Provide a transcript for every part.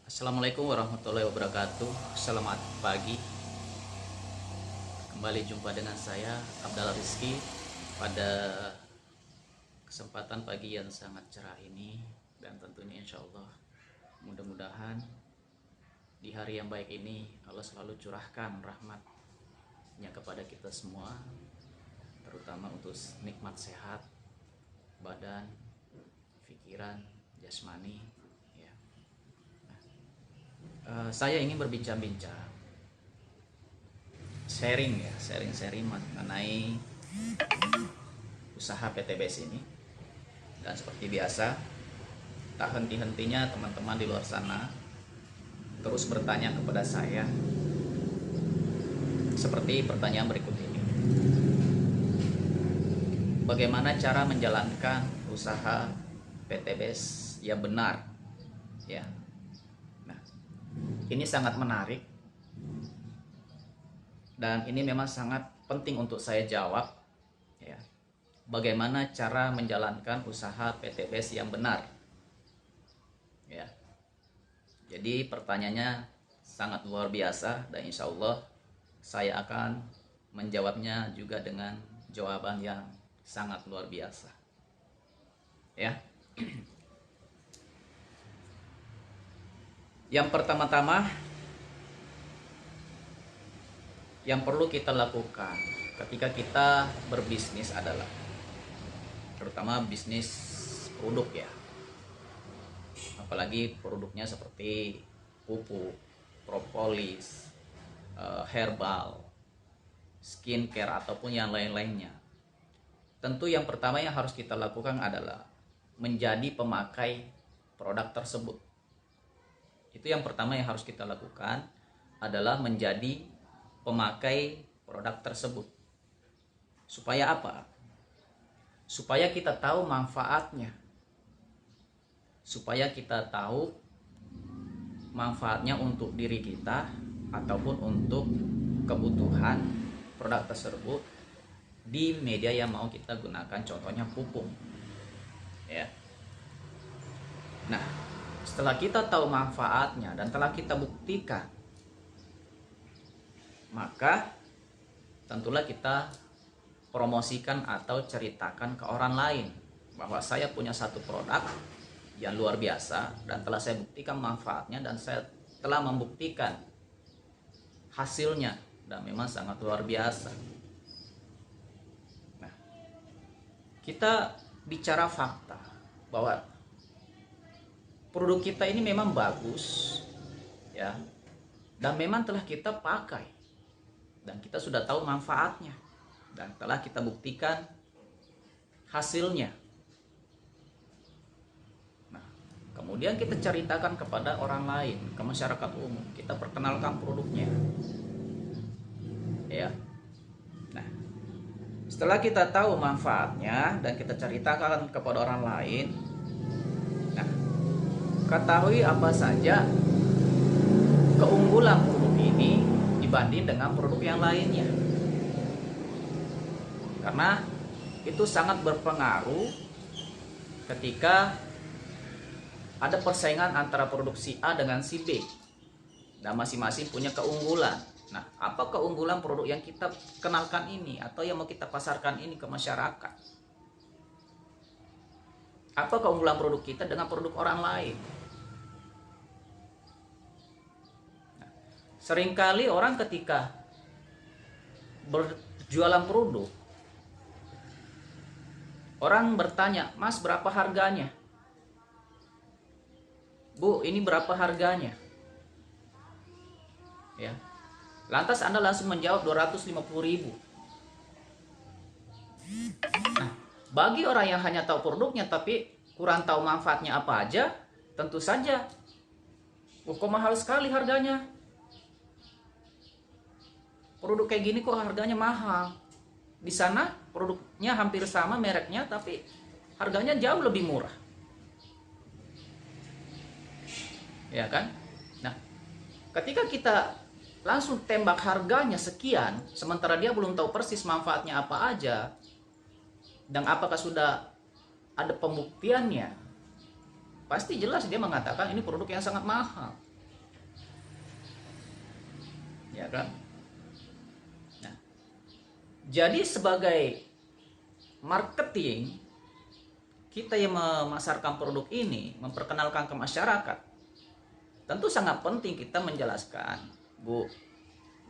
Assalamualaikum warahmatullahi wabarakatuh. Selamat pagi. Kembali jumpa dengan saya Abdallah Rizky pada kesempatan pagi yang sangat cerah ini, dan tentunya insya Allah mudah-mudahan di hari yang baik ini Allah selalu curahkan rahmatnya kepada kita semua, terutama untuk nikmat sehat badan, pikiran, jasmani. Saya ingin berbincang-bincang, sharing mengenai usaha PTBS ini. Dan seperti biasa, tak henti-hentinya teman-teman di luar sana terus bertanya kepada saya seperti pertanyaan berikut ini. Bagaimana cara menjalankan usaha PTBS yang benar? Ya. Nah, ini sangat menarik dan ini memang sangat penting untuk saya jawab, ya. Bagaimana cara menjalankan usaha PTBS yang benar? Ya. Jadi pertanyaannya sangat luar biasa dan insya Allah saya akan menjawabnya juga dengan jawaban yang sangat luar biasa. Ya. Yang pertama-tama yang perlu kita lakukan ketika kita berbisnis adalah terutama bisnis produk, ya. Apalagi produknya seperti pupuk, propolis, herbal, skincare ataupun yang lain-lainnya. Tentu yang pertama yang harus kita lakukan adalah menjadi pemakai produk tersebut. Itu yang pertama yang harus kita lakukan adalah menjadi pemakai produk tersebut. Supaya apa? Supaya kita tahu manfaatnya. Supaya kita tahu manfaatnya untuk diri kita ataupun untuk kebutuhan produk tersebut di media yang mau kita gunakan, contohnya pupuk, ya. Nah, setelah kita tahu manfaatnya dan telah kita buktikan, maka tentulah kita promosikan atau ceritakan ke orang lain bahwa saya punya satu produk yang luar biasa dan telah saya buktikan manfaatnya dan saya telah membuktikan hasilnya dan memang sangat luar biasa. Nah, kita bicara fakta bahwa produk kita ini memang bagus, ya, dan memang telah kita pakai dan kita sudah tahu manfaatnya dan telah kita buktikan hasilnya. Nah, kemudian kita ceritakan kepada orang lain, ke masyarakat umum, kita perkenalkan produknya, ya. Nah, setelah kita tahu manfaatnya dan kita ceritakan kepada orang lain, nah, ketahui apa saja keunggulan produk ini dibanding dengan produk yang lainnya. Karena itu sangat berpengaruh ketika ada persaingan antara produk si A dengan si B dan masing-masing punya keunggulan. Nah, apa keunggulan produk yang kita kenalkan ini atau yang mau kita pasarkan ini ke masyarakat? Apa keunggulan produk kita dengan produk orang lain? Nah, seringkali orang ketika berjualan produk, orang bertanya, "Mas, berapa harganya?" "Bu, ini berapa harganya?" Ya. Lantas Anda langsung menjawab 250.000. Nah, bagi orang yang hanya tahu produknya tapi kurang tahu manfaatnya apa aja, tentu saja, kok mahal sekali harganya? Produk kayak gini kok harganya mahal? Di sana produknya hampir sama mereknya tapi harganya jauh lebih murah. Ya kan? Nah, ketika kita langsung tembak harganya sekian, sementara dia belum tahu persis manfaatnya apa aja dan apakah sudah ada pembuktiannya, pasti jelas dia mengatakan ini produk yang sangat mahal. ya kan? Nah, jadi sebagai marketing, kita yang memasarkan produk ini, memperkenalkan ke masyarakat, tentu sangat penting kita menjelaskan, Bu,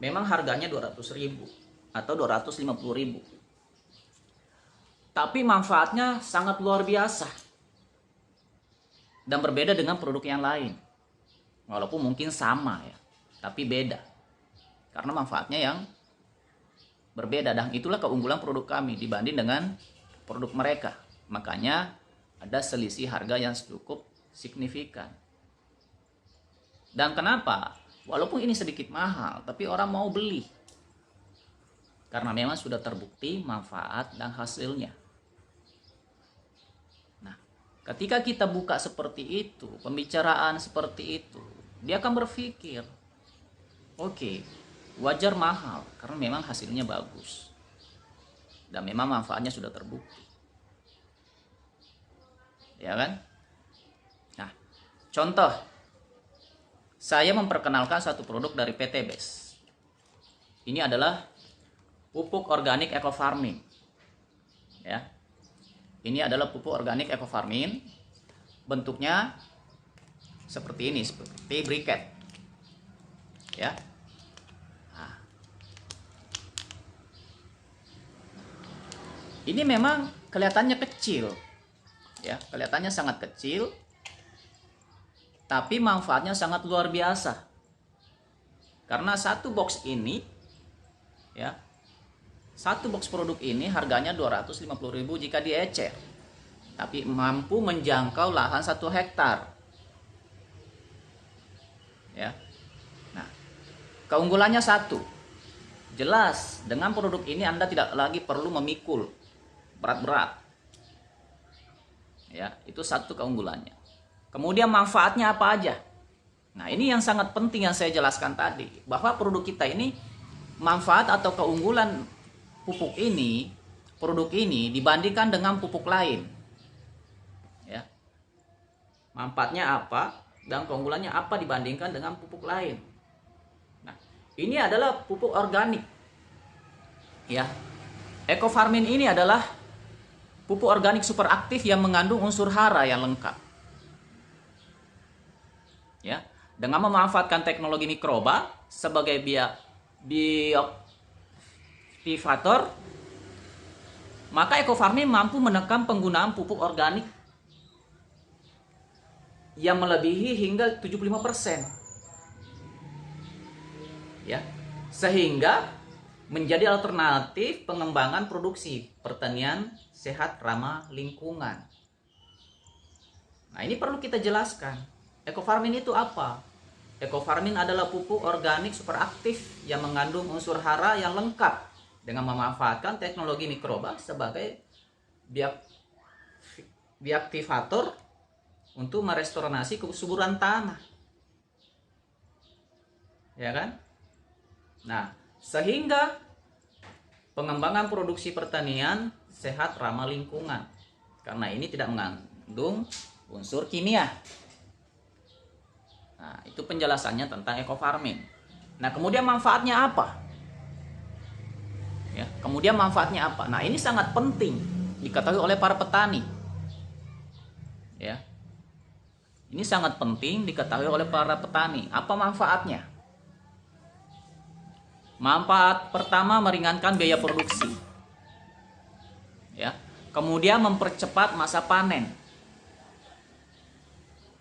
memang harganya 200.000 atau 250.000, tapi manfaatnya sangat luar biasa dan berbeda dengan produk yang lain. Walaupun mungkin sama ya, tapi beda karena manfaatnya yang berbeda, dan itulah keunggulan produk kami dibanding dengan produk mereka. Makanya ada selisih harga yang cukup signifikan. Dan kenapa? Walaupun ini sedikit mahal, tapi orang mau beli karena memang sudah terbukti manfaat dan hasilnya. Nah, ketika kita buka seperti itu, pembicaraan seperti itu, dia akan berpikir, oke, wajar mahal karena memang hasilnya bagus dan memang manfaatnya sudah terbukti, ya kan? Nah, contoh, saya memperkenalkan satu produk dari PT BES. Ini adalah pupuk organik eco farming, ya. Ini adalah pupuk organik eco farming, bentuknya seperti ini, seperti briket, ya. Ini memang kelihatannya kecil, ya, kelihatannya sangat kecil, tapi manfaatnya sangat luar biasa. Karena satu box ini, ya, satu box produk ini harganya 250.000 jika diecer, tapi mampu menjangkau lahan 1 hektar, ya. Nah, keunggulannya satu, jelas dengan produk ini Anda tidak lagi perlu memikul berat-berat, ya, itu satu keunggulannya. Kemudian manfaatnya apa aja? Nah, ini yang sangat penting yang saya jelaskan tadi, bahwa produk kita ini manfaat atau keunggulan pupuk ini, produk ini dibandingkan dengan pupuk lain, ya, manfaatnya apa dan keunggulannya apa dibandingkan dengan pupuk lain. Nah, ini adalah pupuk organik, ya. Eco farming ini adalah pupuk organik super aktif yang mengandung unsur hara yang lengkap, ya, dengan memanfaatkan teknologi mikroba sebagai bioaktivator, maka eco farming mampu menekan penggunaan pupuk organik yang melebihi hingga 75%, ya, sehingga menjadi alternatif pengembangan produksi pertanian sehat ramah lingkungan. Nah, ini perlu kita jelaskan. Eco farming itu apa? Eco farming adalah pupuk organik super aktif yang mengandung unsur hara yang lengkap dengan memanfaatkan teknologi mikroba sebagai bioaktivator untuk merestorasi kesuburan tanah, ya kan? Nah, sehingga pengembangan produksi pertanian sehat ramah lingkungan, karena ini tidak mengandung unsur kimia. Nah, itu penjelasannya tentang eco farming. Nah, kemudian manfaatnya apa? Ya, kemudian manfaatnya apa? Nah, ini sangat penting diketahui oleh para petani, ya. Ini sangat penting diketahui oleh para petani. Apa manfaatnya? Manfaat pertama, meringankan biaya produksi, ya. Kemudian mempercepat masa panen.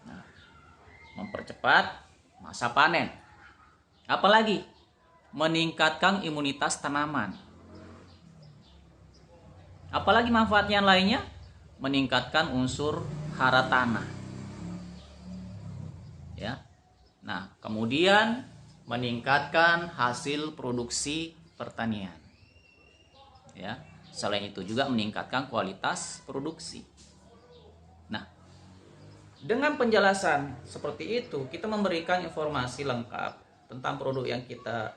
Nah, mempercepat masa panen. Apalagi meningkatkan imunitas tanaman. Apalagi manfaatnya lainnya, meningkatkan unsur hara tanah, ya. Nah, kemudian meningkatkan hasil produksi pertanian, ya. Selain itu juga meningkatkan kualitas produksi. Nah, dengan penjelasan seperti itu, kita memberikan informasi lengkap tentang produk yang kita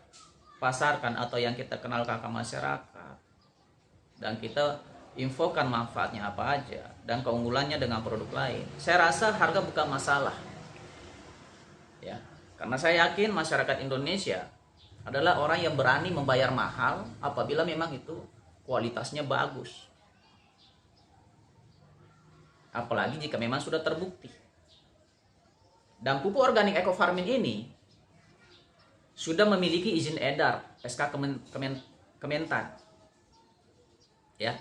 pasarkan atau yang kita kenalkan ke masyarakat, dan kita infokan manfaatnya apa aja dan keunggulannya dengan produk lain. Saya rasa harga bukan masalah, ya, karena saya yakin masyarakat Indonesia adalah orang yang berani membayar mahal apabila memang itu kualitasnya bagus. Apalagi jika memang sudah terbukti. Dan pupuk organik eco farming ini sudah memiliki izin edar SK Kementan. Ya.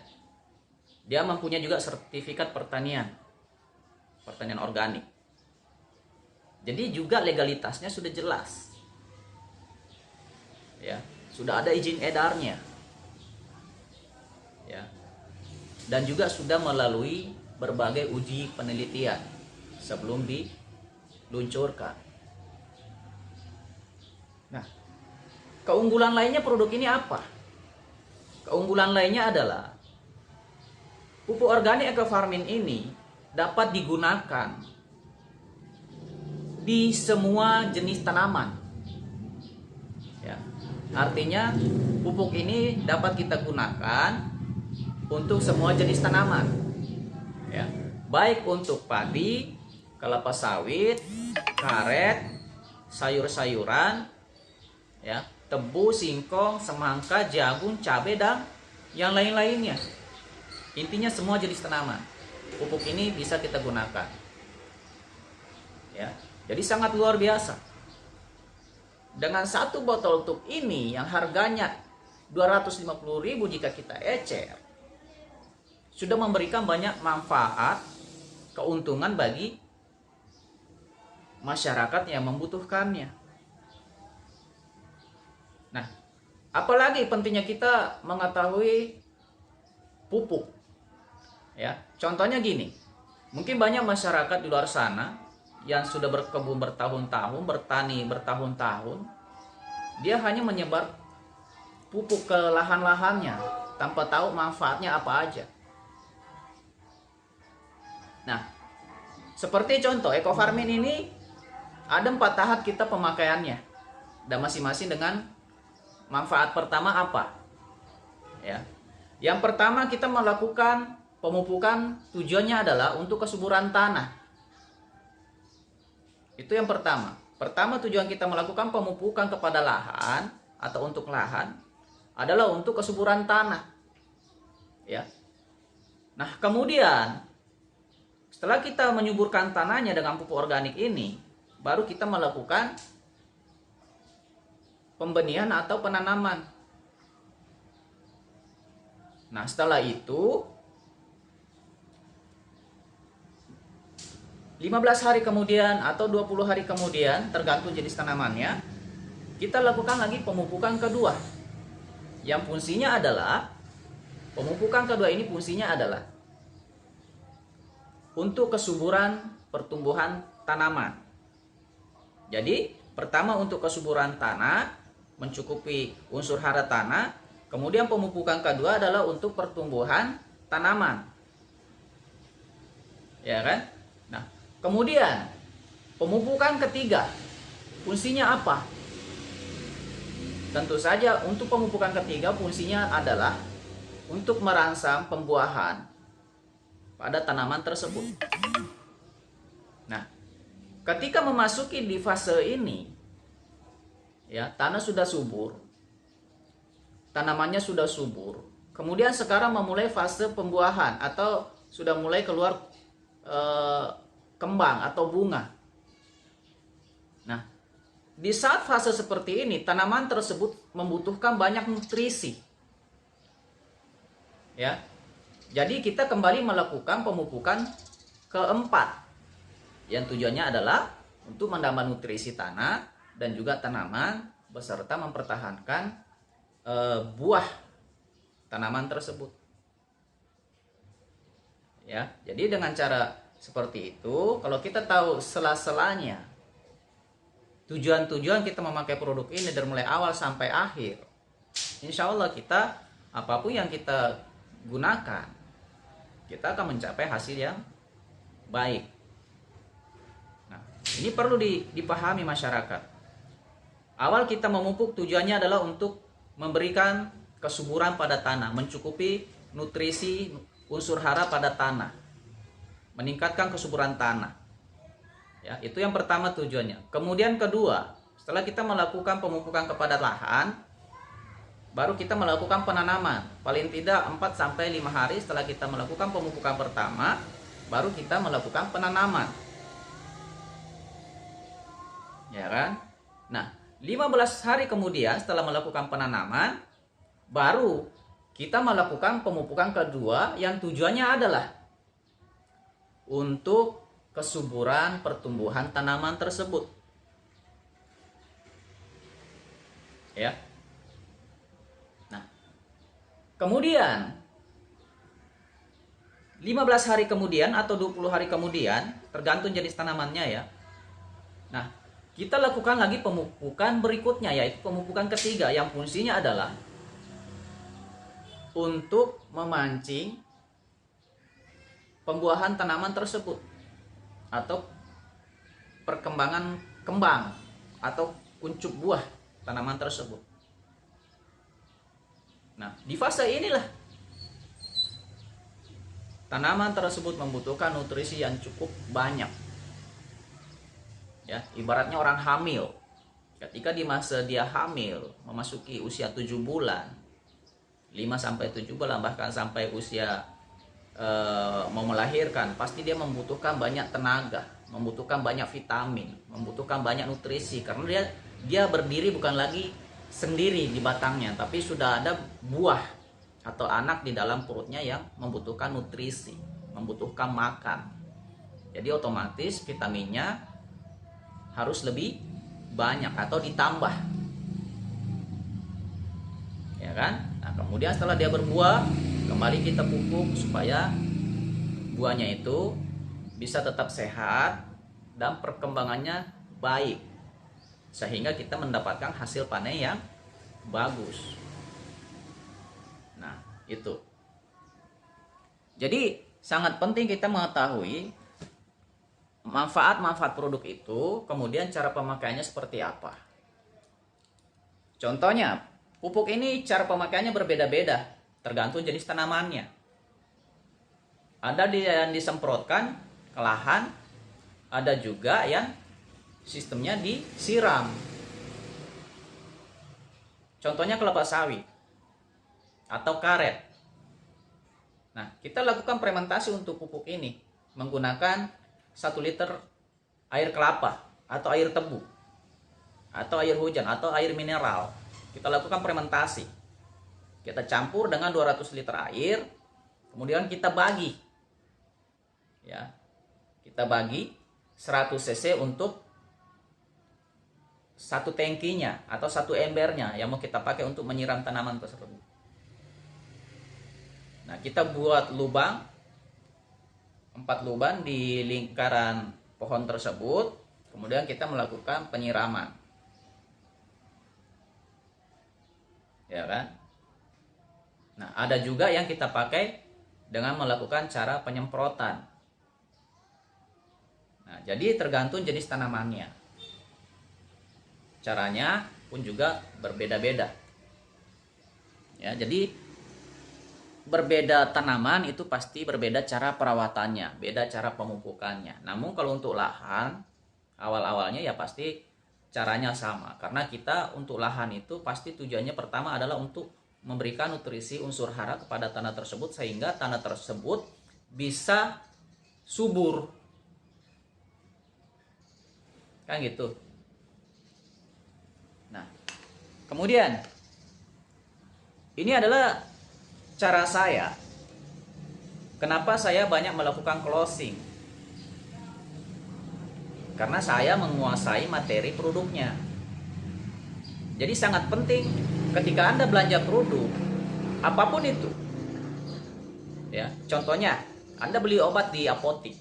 Dia mempunyai juga sertifikat pertanian organik. Jadi juga legalitasnya sudah jelas. Ya, sudah ada izin edarnya. Ya. Dan juga sudah melalui berbagai uji penelitian sebelum diluncurkan. Nah, keunggulan lainnya produk ini apa? Keunggulan lainnya adalah pupuk organik eco farming ini dapat digunakan di semua jenis tanaman. Ya, artinya pupuk ini dapat kita gunakan untuk semua jenis tanaman. Ya, baik untuk padi, kelapa sawit, karet, sayur-sayuran, ya, tebu, singkong, semangka, jagung, cabai, dan yang lain-lainnya. Intinya semua jenis tanaman pupuk ini bisa kita gunakan. Ya, jadi sangat luar biasa. Dengan satu botol tuk ini yang harganya 250.000 jika kita ecer, sudah memberikan banyak manfaat, keuntungan bagi masyarakat yang membutuhkannya. Nah, apalagi pentingnya kita mengetahui pupuk. Ya, contohnya gini. Mungkin banyak masyarakat di luar sana yang sudah berkebun bertahun-tahun, bertani bertahun-tahun, dia hanya menyebar pupuk ke lahan-lahannya tanpa tahu manfaatnya apa aja. Nah, seperti contoh eco farming ini ada 4 tahap kita pemakaiannya, dan masing-masing dengan manfaat pertama apa? Ya, yang pertama kita melakukan pemupukan, tujuannya adalah untuk kesuburan tanah. Itu yang pertama. Pertama, tujuan kita melakukan pemupukan kepada lahan atau untuk lahan adalah untuk kesuburan tanah. Ya. Nah, kemudian setelah kita menyuburkan tanahnya dengan pupuk organik ini, baru kita melakukan pembenihan atau penanaman. Nah, setelah itu 15 hari kemudian atau 20 hari kemudian, tergantung jenis tanamannya, kita lakukan lagi pemupukan kedua. Yang fungsinya adalah, pemupukan kedua ini fungsinya adalah untuk kesuburan pertumbuhan tanaman. Jadi, pertama untuk kesuburan tanah, mencukupi unsur hara tanah. Kemudian pemupukan kedua adalah untuk pertumbuhan tanaman. Ya kan? Nah, kemudian pemupukan ketiga, fungsinya apa? Tentu saja untuk pemupukan ketiga fungsinya adalah untuk merangsang pembuahan pada tanaman tersebut. Nah, ketika memasuki di fase ini, ya, tanah sudah subur, tanamannya sudah subur, kemudian sekarang memulai fase pembuahan atau sudah mulai keluar kembang atau bunga. Nah, di saat fase seperti ini, tanaman tersebut membutuhkan banyak nutrisi. Ya. Jadi kita kembali melakukan pemupukan keempat, yang tujuannya adalah untuk menambah nutrisi tanah dan juga tanaman beserta mempertahankan buah tanaman tersebut. Ya, jadi dengan cara seperti itu, kalau kita tahu sela-selanya, tujuan-tujuan kita memakai produk ini dari mulai awal sampai akhir, insya Allah kita apapun yang kita gunakan, kita akan mencapai hasil yang baik. Nah, ini perlu dipahami masyarakat. Awal kita memupuk tujuannya adalah untuk memberikan kesuburan pada tanah, mencukupi nutrisi unsur hara pada tanah, meningkatkan kesuburan tanah. Ya, itu yang pertama tujuannya. Kemudian kedua, Setelah kita melakukan pemupukan kepada lahan, baru kita melakukan penanaman. Paling tidak 4-5 hari setelah kita melakukan pemupukan pertama, baru kita melakukan penanaman. Ya kan? Nah, 15 hari kemudian setelah melakukan penanaman, baru kita melakukan pemupukan kedua yang tujuannya adalah untuk kesuburan pertumbuhan tanaman tersebut. Ya. Nah, kemudian 15 hari kemudian atau 20 hari kemudian, tergantung jenis tanamannya ya. Nah, kita lakukan lagi pemupukan berikutnya, yaitu pemupukan ketiga yang fungsinya adalah untuk memancing pembuahan tanaman tersebut atau perkembangan kembang atau kuncup buah tanaman tersebut. Nah, di fase inilah tanaman tersebut membutuhkan nutrisi yang cukup banyak. Ya, ibaratnya orang hamil. Ketika di masa dia hamil, memasuki usia 7 bulan, 5-7 bulan, bahkan sampai usia mau melahirkan, pasti dia membutuhkan banyak tenaga, membutuhkan banyak vitamin, membutuhkan banyak nutrisi, karena dia berdiri bukan lagi sendiri di batangnya, tapi sudah ada buah atau anak di dalam perutnya yang membutuhkan nutrisi, membutuhkan makan. Jadi otomatis vitaminnya harus lebih banyak atau ditambah. Ya kan? Nah, kemudian setelah dia berbuah, kembali kita pupuk supaya buahnya itu bisa tetap sehat dan perkembangannya baik, sehingga kita mendapatkan hasil panen yang bagus. Nah, itu. Jadi sangat penting kita mengetahui manfaat-manfaat produk itu, kemudian cara pemakaiannya seperti apa. Contohnya, pupuk ini cara pemakaiannya berbeda-beda, tergantung jenis tanamannya. Ada yang disemprotkan ke lahan, ada juga yang sistemnya disiram. Contohnya kelapa sawit atau karet. Nah, kita lakukan fermentasi untuk pupuk ini menggunakan 1 liter air kelapa atau air tebu atau air hujan atau air mineral. Kita lakukan fermentasi. Kita campur dengan 200 liter air, kemudian kita bagi. Ya. Kita bagi 100 cc untuk satu tangkinya atau satu embernya yang mau kita pakai untuk menyiram tanaman tersebut. Nah, kita buat lubang 4 lubang di lingkaran pohon tersebut, kemudian kita melakukan penyiraman. Ya kan? Nah, ada juga yang kita pakai dengan melakukan cara penyemprotan. Nah, jadi tergantung jenis tanamannya. Caranya pun juga berbeda-beda. Ya, jadi berbeda tanaman itu pasti berbeda cara perawatannya, beda cara pemupukannya. Namun kalau untuk lahan, awal-awalnya ya pasti caranya sama. Karena kita untuk lahan itu pasti tujuannya pertama adalah untuk memberikan nutrisi unsur hara kepada tanah tersebut sehingga tanah tersebut bisa subur. Kan gitu. Nah, kemudian ini adalah cara saya. Kenapa saya banyak melakukan closing? Karena saya menguasai materi produknya. Jadi sangat penting ketika Anda belanja produk apapun itu. Ya, contohnya Anda beli obat di apotik.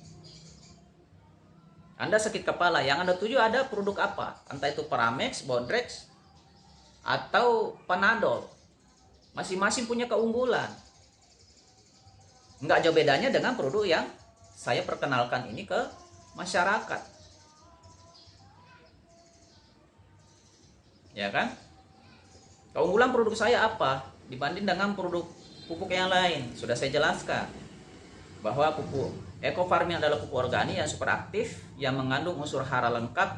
Anda sakit kepala, yang Anda tuju ada produk apa? Entah itu Paramex, Bodrex, atau Panadol. Masing-masing punya keunggulan. Nggak jauh bedanya dengan produk yang saya perkenalkan ini ke masyarakat. Ya kan? Keunggulan produk saya apa dibanding dengan produk pupuk yang lain? Sudah saya jelaskan bahwa pupuk Eco Farming adalah pupuk organik yang super aktif, yang mengandung unsur hara lengkap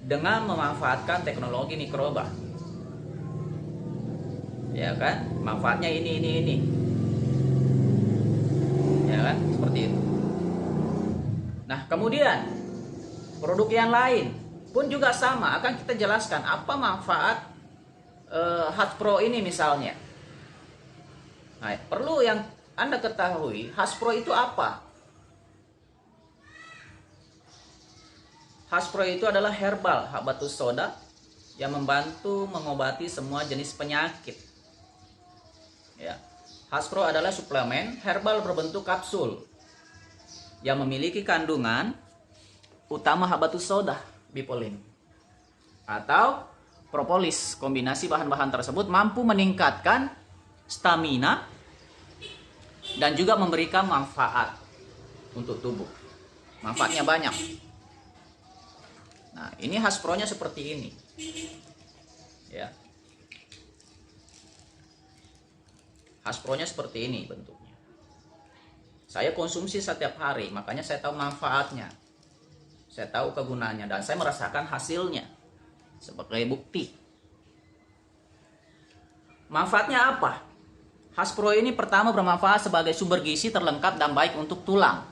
dengan memanfaatkan teknologi mikroba. Ya kan? Manfaatnya ini. Ya kan? Seperti itu. Nah, kemudian produk yang lain pun juga sama, akan kita jelaskan apa manfaat Haspro ini misalnya. Nah, perlu yang Anda ketahui, Haspro itu apa? Haspro itu adalah herbal habatus soda yang membantu mengobati semua jenis penyakit. Ya. Haspro adalah suplemen herbal berbentuk kapsul yang memiliki kandungan utama habatus soda, bipolin, atau propolis. Kombinasi bahan-bahan tersebut mampu meningkatkan stamina dan juga memberikan manfaat untuk tubuh. Manfaatnya banyak. Nah, ini Haspronya seperti ini. Ya. Haspronya seperti ini bentuknya. Saya konsumsi setiap hari, makanya saya tahu manfaatnya. Saya tahu kegunaannya dan saya merasakan hasilnya sebagai bukti. Manfaatnya apa? Haspro ini pertama bermanfaat sebagai sumber gizi terlengkap dan baik untuk tulang.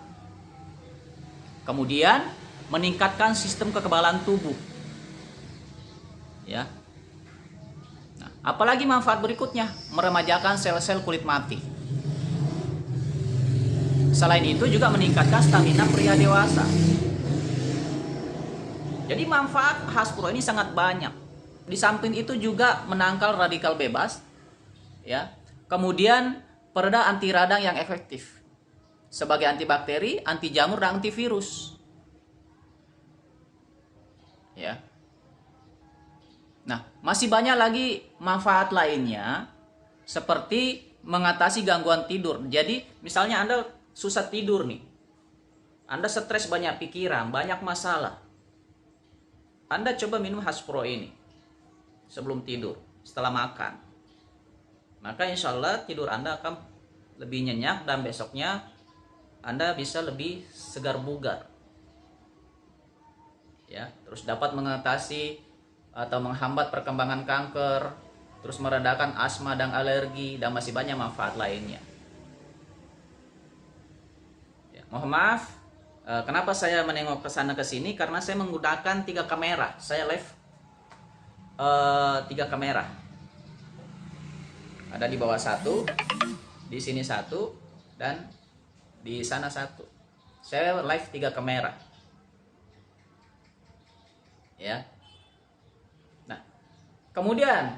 Kemudian meningkatkan sistem kekebalan tubuh. Ya. Nah, apalagi manfaat berikutnya? Meremajakan sel-sel kulit mati. Selain itu juga meningkatkan stamina pria dewasa. Jadi manfaat Haspro ini sangat banyak. Di samping itu juga menangkal radikal bebas, ya. Kemudian pereda anti radang yang efektif sebagai antibakteri, anti jamur dan antivirus. Ya. Nah, masih banyak lagi manfaat lainnya seperti mengatasi gangguan tidur. Jadi, misalnya Anda susah tidur nih. Anda stres, banyak pikiran, banyak masalah. Anda coba minum Haspro ini sebelum tidur, setelah makan. Maka insya Allah tidur Anda akan lebih nyenyak dan besoknya Anda bisa lebih segar bugar. Ya, terus dapat mengatasi atau menghambat perkembangan kanker, terus meredakan asma dan alergi, dan masih banyak manfaat lainnya. Ya, mohon maaf, kenapa saya menengok ke sana ke sini, karena saya menggunakan 3 kamera. Saya live 3 kamera. Ada di bawah 1, di sini 1, dan di sana 1. Saya live 3 kamera. Ya. Nah, kemudian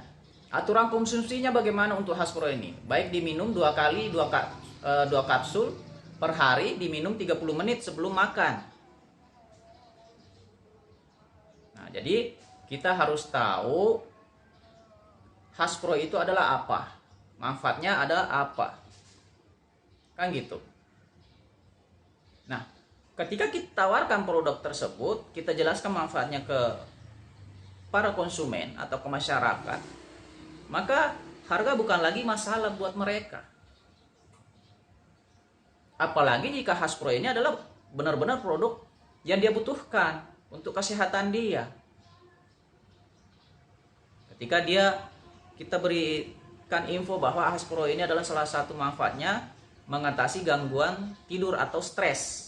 aturan konsumsinya bagaimana untuk Haspro ini? Baik diminum 2 kali 2 kapsul per hari, diminum 30 menit sebelum makan. Nah, jadi kita harus tahu Haspro itu adalah apa, manfaatnya ada apa, kan gitu. Nah, ketika kita tawarkan produk tersebut, kita jelaskan manfaatnya ke para konsumen atau ke masyarakat, maka harga bukan lagi masalah buat mereka. Apalagi jika Haspro ini adalah benar-benar produk yang dia butuhkan untuk kesehatan dia. Ketika kita berikan info bahwa Haspro ini adalah salah satu manfaatnya mengatasi gangguan tidur atau stres,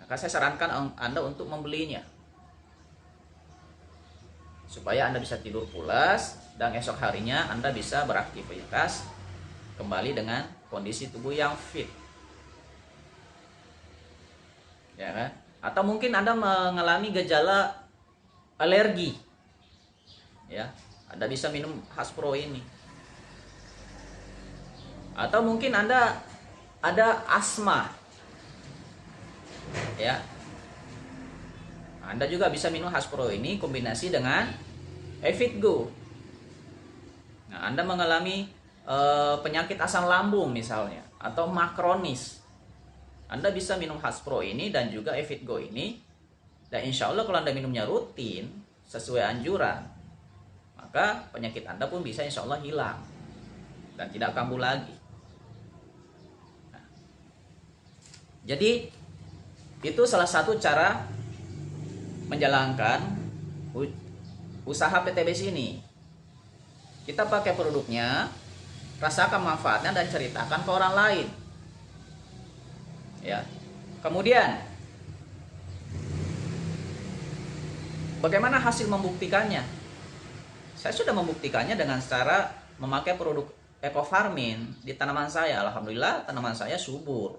maka saya sarankan Anda untuk membelinya supaya Anda bisa tidur pulas dan esok harinya Anda bisa beraktivitas kembali dengan kondisi tubuh yang fit. Ya kan? Atau mungkin Anda mengalami gejala alergi. Ya, Anda bisa minum Haspro ini. Atau mungkin Anda ada asma. Ya. Anda juga bisa minum Haspro ini kombinasi dengan Evitgo. Nah, Anda mengalami penyakit asam lambung misalnya atau MA kronis. Anda bisa minum Haspro ini dan juga Evitgo ini. Dan insya Allah kalau Anda minumnya rutin sesuai anjuran, maka penyakit Anda pun bisa insya Allah hilang dan tidak kambuh lagi. Nah, jadi itu salah satu cara menjalankan usaha PTBS ini. Kita pakai produknya, rasakan manfaatnya dan ceritakan ke orang lain. Ya. Kemudian bagaimana hasil membuktikannya? Saya sudah membuktikannya dengan cara memakai produk eco farming di tanaman saya. Alhamdulillah tanaman saya subur,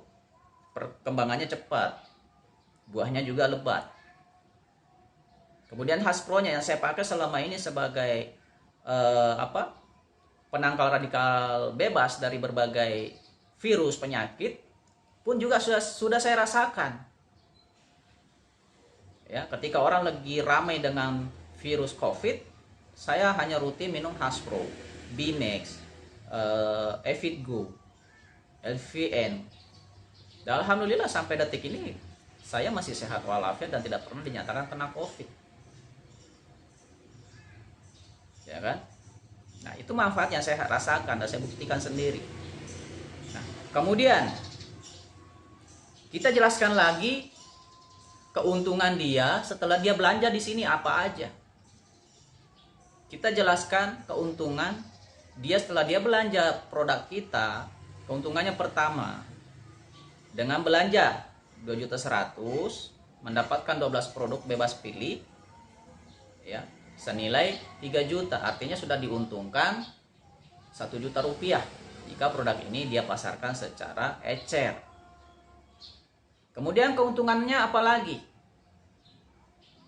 perkembangannya cepat, buahnya juga lebat. Kemudian Haspronya yang saya pakai selama ini sebagai penangkal radikal bebas dari berbagai virus penyakit pun juga sudah saya rasakan. Ya, ketika orang lagi ramai dengan virus COVID, saya hanya rutin minum Haspro, Bimex, Evitgo, LVN. Dan alhamdulillah sampai detik ini saya masih sehat walafiat dan tidak pernah dinyatakan kena COVID. Ya kan? Nah, itu manfaat yang saya rasakan dan saya buktikan sendiri. Nah, kemudian kita jelaskan lagi keuntungan dia setelah dia belanja di sini apa aja. Kita jelaskan keuntungan dia setelah dia belanja produk kita. Keuntungannya pertama, dengan belanja 2.100.000 mendapatkan 12 produk bebas pilih, ya, senilai 3 juta. Artinya sudah diuntungkan 1 juta rupiah jika produk ini dia pasarkan secara ecer. Kemudian keuntungannya apa lagi?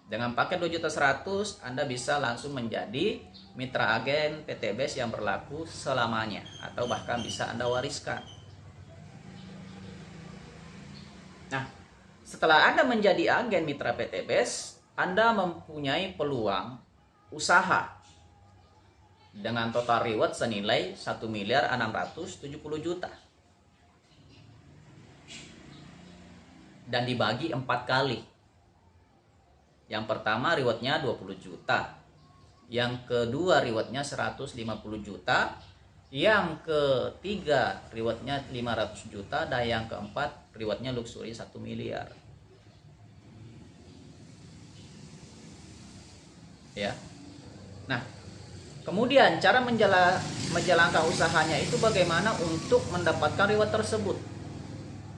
Dengan paket 2.100.000 Anda bisa langsung menjadi mitra agen PTBS yang berlaku selamanya, atau bahkan bisa Anda wariskan. Nah, setelah Anda menjadi agen mitra PTBS, Anda mempunyai peluang usaha dengan total reward senilai 1.670.000.000 dan dibagi 4 kali. Yang pertama rewardnya 20 juta, yang kedua rewardnya 150 juta, yang ketiga rewardnya 500 juta, dan yang keempat rewardnya luxury 1 miliar. Ya. Nah, kemudian cara menjalankan usahanya itu bagaimana untuk mendapatkan reward tersebut.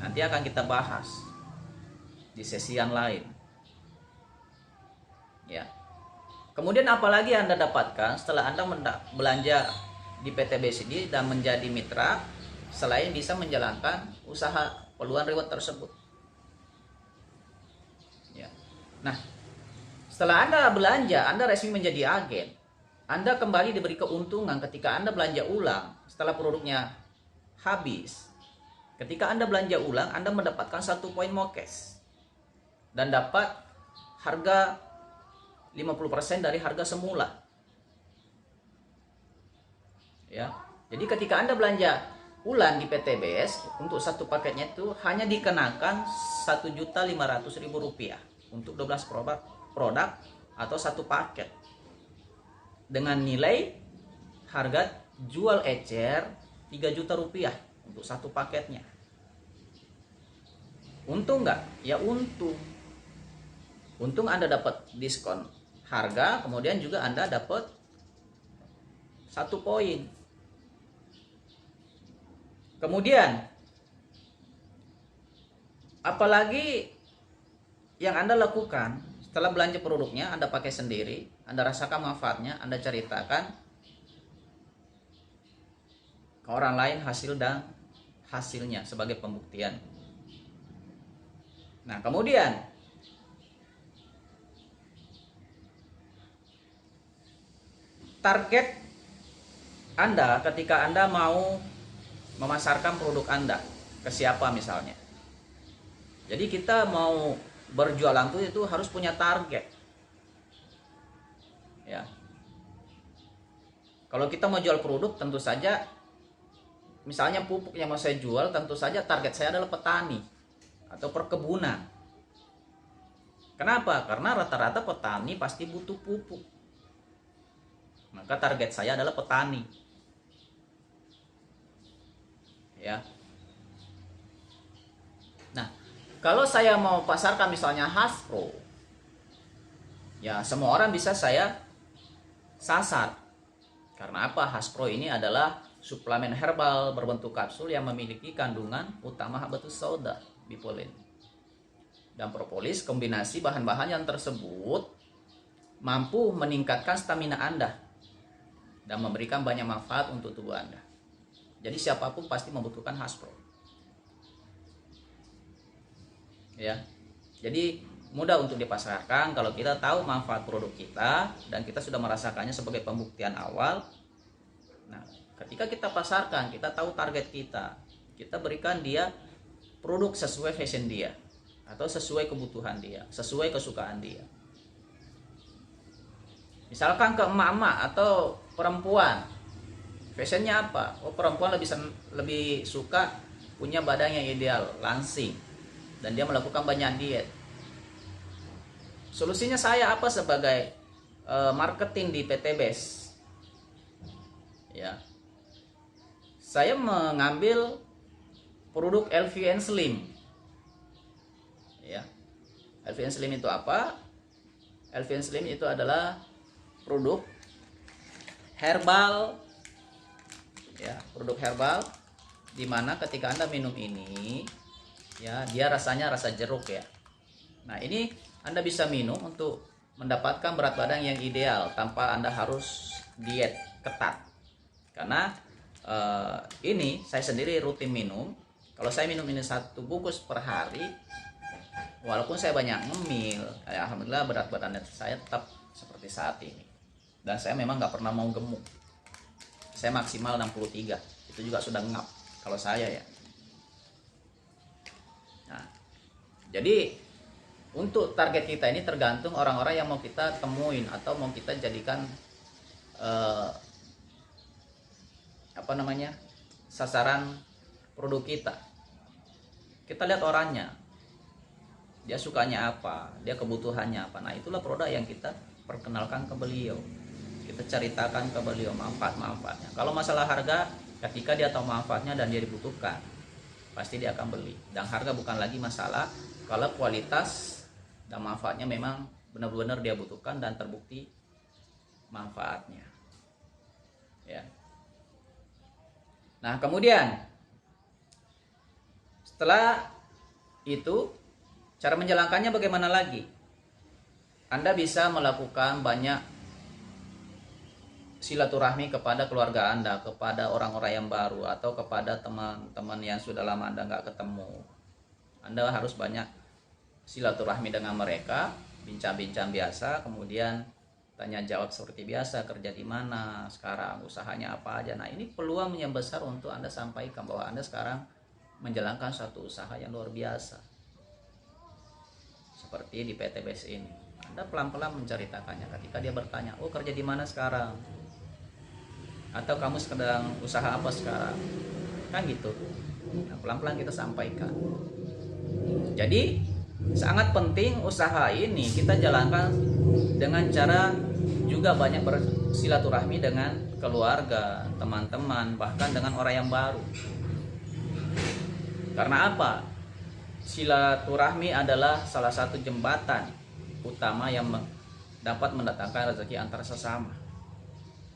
Nanti akan kita bahas di sesi yang lain. Ya. Kemudian apalagi Anda dapatkan setelah Anda belanja di PTBS ini dan menjadi mitra, selain bisa menjalankan usaha peluang reward tersebut. Ya. Nah, setelah Anda belanja, Anda resmi menjadi agen. Anda kembali diberi keuntungan ketika Anda belanja ulang setelah produknya habis. Ketika Anda belanja ulang, Anda mendapatkan 1 poin mokes dan dapat harga 50% dari harga semula. Ya. Jadi ketika Anda belanja ulang di PTBS, untuk satu paketnya itu hanya dikenakan Rp1.500.000 untuk 12 produk atau satu paket, dengan nilai harga jual ecer 3 juta rupiah untuk satu paketnya. Untung nggak? Ya untung. Untung Anda dapat diskon harga, kemudian juga Anda dapat 1 poin. Kemudian apalagi yang Anda lakukan setelah belanja produknya, Anda pakai sendiri, Anda rasakan manfaatnya, Anda ceritakan ke orang lain hasil dan hasilnya sebagai pembuktian. Nah, kemudian target Anda ketika Anda mau memasarkan produk Anda ke siapa misalnya. Jadi kita mau berjualan itu harus punya target. Ya. Kalau kita mau jual produk, tentu saja misalnya pupuk yang mau saya jual, tentu saja target saya adalah petani atau perkebunan. Kenapa? Karena rata-rata petani pasti butuh pupuk. Maka target saya adalah petani. Ya. Nah, kalau saya mau pasarkan misalnya Haspro, Ya, semua orang bisa saya sasar. Karena apa? Haspro ini adalah suplemen herbal berbentuk kapsul yang memiliki kandungan utama habatus sauda, bipolin, dan propolis. Kombinasi bahan-bahan yang tersebut mampu meningkatkan stamina Anda dan memberikan banyak manfaat untuk tubuh Anda. Jadi siapapun pasti membutuhkan Haspro. Ya. Jadi mudah untuk dipasarkan kalau kita tahu manfaat produk kita dan kita sudah merasakannya sebagai pembuktian awal. Nah, ketika kita pasarkan, kita tahu target kita. Kita berikan dia produk sesuai fashion dia atau sesuai kebutuhan dia, sesuai kesukaan dia. Misalkan ke emak-emak atau perempuan, fashionnya apa? Oh, perempuan lebih suka punya badan yang ideal, langsing, dan dia melakukan banyak diet. Solusinya saya apa sebagai marketing di PT BES? Ya, saya mengambil produk LVN Slim. Ya, LVN Slim itu apa? LVN Slim itu adalah produk herbal, ya, produk herbal dimana ketika Anda minum ini, ya, dia rasanya rasa jeruk ya. Nah, ini Anda bisa minum untuk mendapatkan berat badan yang ideal tanpa Anda harus diet ketat. Karena ini saya sendiri rutin minum. Kalau saya minum ini 1 bungkus per hari, walaupun saya banyak ngemil, alhamdulillah berat badan saya tetap seperti saat ini. Dan saya memang nggak pernah mau gemuk. Saya maksimal 63. Itu juga sudah ngap kalau saya ya. Nah, jadi untuk target kita ini tergantung orang-orang yang mau kita temuin atau mau kita jadikan sasaran produk kita. Kita lihat orangnya, dia sukanya apa, dia kebutuhannya apa. Nah, itulah produk yang kita perkenalkan ke beliau, kita ceritakan ke beliau manfaat-manfaatnya. Kalau masalah harga, ketika dia tahu manfaatnya dan dia dibutuhkan, pasti dia akan beli. Dan harga bukan lagi masalah kalau kualitas dan manfaatnya memang benar-benar dia butuhkan dan terbukti manfaatnya. Ya. Nah, kemudian setelah itu cara menjalankannya bagaimana lagi? Anda bisa melakukan banyak silaturahmi kepada keluarga Anda, kepada orang-orang yang baru, atau kepada teman-teman yang sudah lama Anda nggak ketemu. Anda harus banyak silaturahmi dengan mereka, bincang-bincang biasa, kemudian tanya jawab seperti biasa, kerja di mana sekarang, usahanya apa aja. Nah, ini peluang yang besar untuk Anda sampaikan bahwa Anda sekarang menjalankan suatu usaha yang luar biasa. Seperti di PT BES ini. Anda pelan-pelan menceritakannya. Ketika dia bertanya, "Oh, kerja di mana sekarang?" Atau "Kamu sedang usaha apa sekarang?" Kan gitu. Nah, pelan-pelan kita sampaikan. Jadi sangat penting usaha ini kita jalankan dengan cara juga banyak bersilaturahmi dengan keluarga, teman-teman, bahkan dengan orang yang baru. Karena apa? Silaturahmi adalah salah satu jembatan utama yang dapat mendatangkan rezeki antar sesama.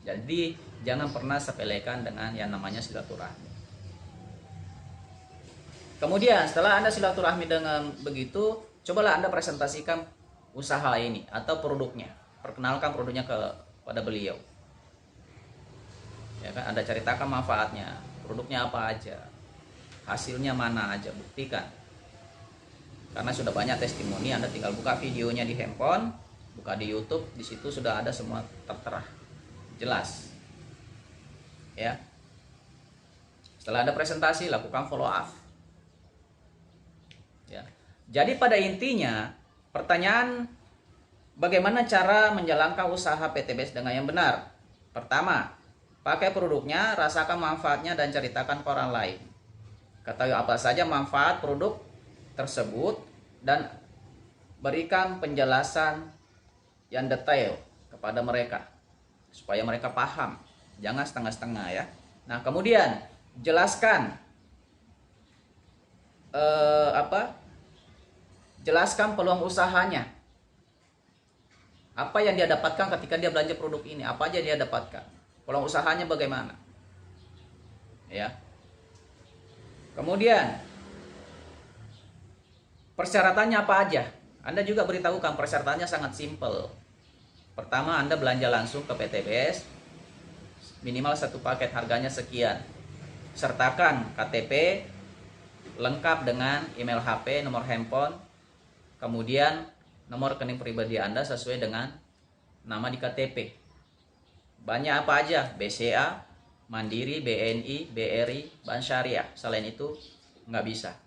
Jadi jangan pernah sepelekan dengan yang namanya silaturahmi. Kemudian setelah Anda silaturahmi dengan begitu, cobalah Anda presentasikan usaha ini atau produknya. Perkenalkan produknya kepada beliau. Ya kan, Anda ceritakan manfaatnya, produknya apa aja, hasilnya mana aja, buktikan. Karena sudah banyak testimoni, Anda tinggal buka videonya di handphone, buka di YouTube, di situ sudah ada semua tertera, jelas. Ya. Setelah Anda presentasi, lakukan follow up. Ya. Jadi pada intinya, pertanyaan bagaimana cara menjalankan usaha PT BES dengan yang benar? Pertama, pakai produknya, rasakan manfaatnya dan ceritakan ke orang lain. Ketahui apa saja manfaat produk tersebut dan berikan penjelasan yang detail kepada mereka supaya mereka paham. Jangan setengah-setengah ya. Nah, kemudian jelaskan jelaskan peluang usahanya. Apa yang dia dapatkan ketika dia belanja produk ini? Apa aja dia dapatkan? Peluang usahanya bagaimana? Ya. Kemudian persyaratannya apa aja? Anda juga beritahukan persyaratannya sangat simpel. Pertama, Anda belanja langsung ke PTBS, minimal satu paket harganya sekian. Sertakan KTP lengkap dengan email HP, nomor handphone, kemudian nomor rekening pribadi Anda sesuai dengan nama di KTP. Banyak apa aja? BCA, Mandiri, BNI, BRI, Bank Syariah. Selain itu nggak bisa.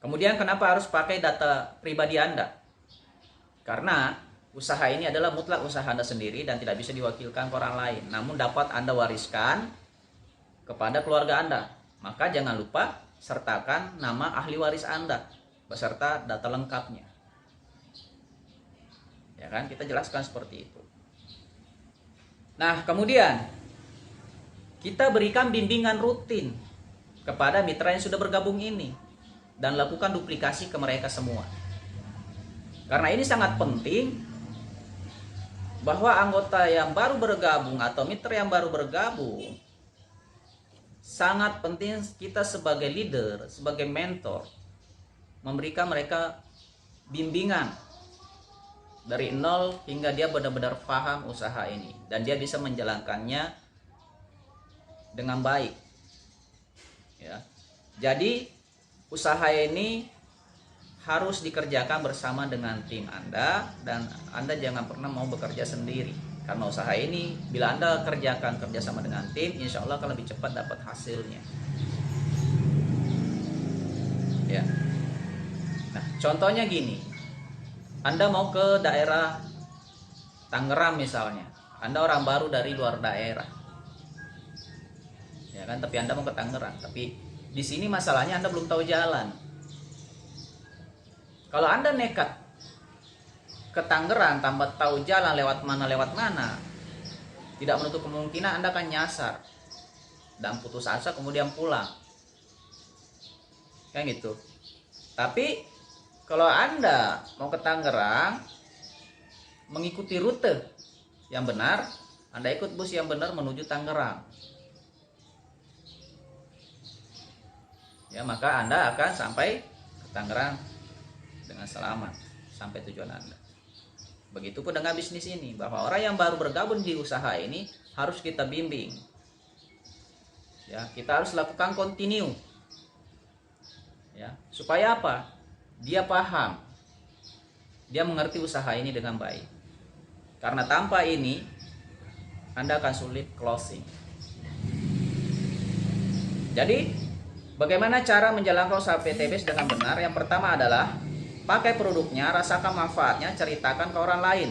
Kemudian kenapa harus pakai data pribadi Anda? Karena usaha ini adalah mutlak usaha Anda sendiri dan tidak bisa diwakilkan ke orang lain. Namun dapat Anda wariskan kepada keluarga Anda. Maka jangan lupa sertakan nama ahli waris Anda beserta data lengkapnya. Ya kan, kita jelaskan seperti itu. Nah, kemudian kita berikan bimbingan rutin kepada mitra yang sudah bergabung ini dan lakukan duplikasi ke mereka semua. Karena ini sangat penting bahwa anggota yang baru bergabung atau mitra yang baru bergabung, sangat penting kita sebagai leader, sebagai mentor, memberikan mereka bimbingan dari nol hingga dia benar-benar paham usaha ini dan dia bisa menjalankannya dengan baik. Ya. Jadi usaha ini harus dikerjakan bersama dengan tim Anda dan Anda jangan pernah mau bekerja sendiri. Karena usaha ini bila Anda kerjakan kerjasama dengan tim, insya Allah akan lebih cepat dapat hasilnya. Ya. Nah, contohnya gini, Anda mau ke daerah Tangerang misalnya, Anda orang baru dari luar daerah, ya kan? Tapi Anda mau ke Tangerang, tapi di sini masalahnya Anda belum tahu jalan. Kalau Anda nekat ke Tangerang tanpa tahu jalan lewat mana, tidak menutup kemungkinan Anda akan nyasar dan putus asa kemudian pulang. Kayak gitu. Tapi kalau Anda mau ke Tangerang mengikuti rute yang benar, Anda ikut bus yang benar menuju Tangerang. Ya, maka Anda akan sampai ke Tangerang dengan selamat sampai tujuan Anda. Begitupun dengan bisnis ini, bahwa orang yang baru bergabung di usaha ini harus kita bimbing. Ya, kita harus lakukan continue. Ya, supaya apa? Dia paham. Dia mengerti usaha ini dengan baik. Karena tanpa ini Anda akan sulit closing. Jadi, bagaimana cara menjalankan usaha PTBS dengan benar? Yang pertama adalah pakai produknya, rasakan manfaatnya, ceritakan ke orang lain.